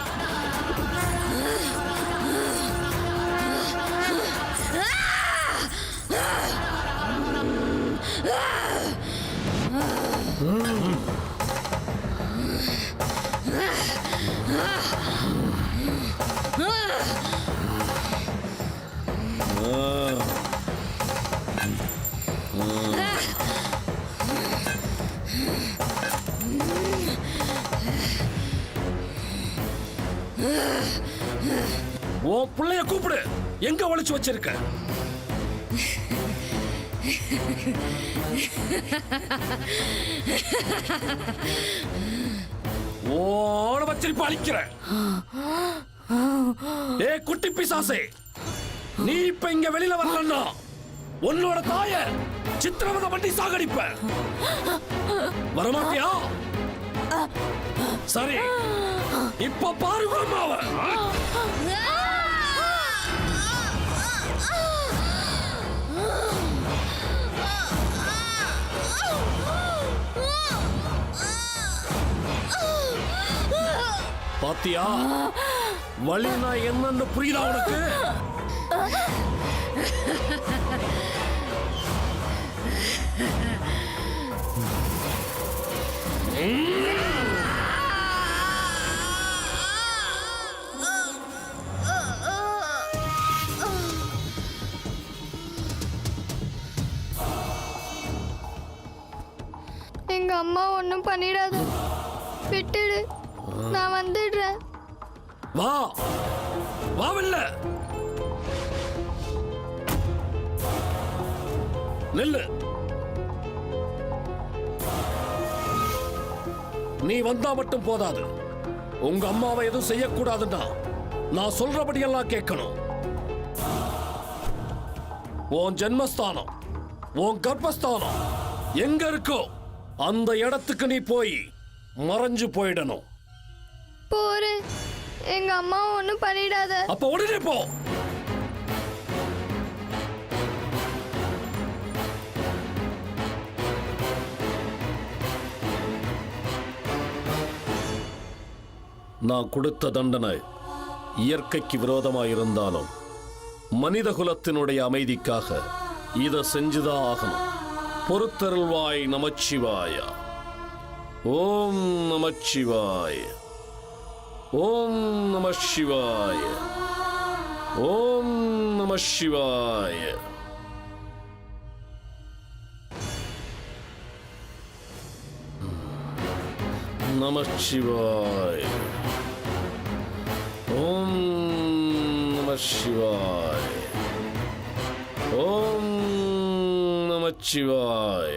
உன் பிள்ளைய கூப்பிடு. எங்க ஒளிச்சு வச்சிருக்க? ஓட வச்சிருப்ப அழிக்கிற. ஏ குட்டி பிசாசே, நீ இப்ப இங்க வெளியில வரலன்னா உன்னோட தாய சித்திரவதை பண்ணி சாகடிப்ப. வரமாட்டியா? சரி, இப்ப பாருங்க அம்மாவ. பாத்தியா வலினா என்னன்னு புரியுதா உனக்கு? எங்க அம்மா ஒன்றும் பண்ணிடாது, விட்டுடு, நான் வந்துடுறேன். வா வாவில்ல நெல்லு. நீ வந்தா மட்டும் போதாது. உங்க அம்மாவை எதுவும் செய்யக்கூடாதுன்னா நான் சொல்றபடியெல்லாம் கேட்கணும். உன் ஜென்மஸ்தானம், உன் கர்ப்பஸ்தானம் எங்க இருக்கோ அந்த இடத்துக்கு நீ போய் மறைஞ்சு போயிடணும். போறேன், எங்க அம்மா ஒன்றும் பண்ணிடாத. அப்ப உடனே போ. நான் கொடுத்த தண்டனை இயற்கைக்கு விரோதமாயிருந்தாலும் மனித குலத்தினுடைய அமைதிக்காக இதை செஞ்சுதான் ஆகணும். பொறுத்தருள்வாய் நமச்சிவாய. ஓம் நமச்சிவாய. ஓம் நம சிவாய. ஓம் நம சிவாய. நமச்சிவாய. ஓம் நமச்சிவாய. ஓம் நமச்சிவாய.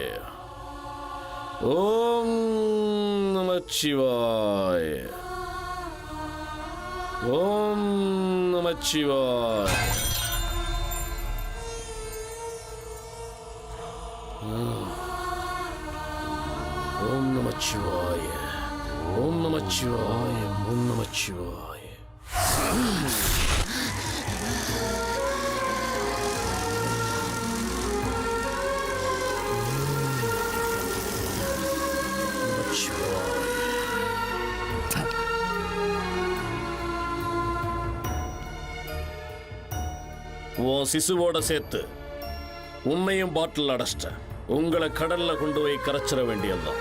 ஓம் நமச்சிவாய. ஓம் நமச்சிவாய. ஓம் நமச்சிவாய. ஓம் நமச்சிவாய. ஓம் நமச்சிவாய. உன் சிசுவோட சேர்த்து உன்னையும் பாட்டில் அடைச்சிட்டேன். உங்களை கடல்ல கொண்டு போய் கரைச்சிட வேண்டியதுதான்.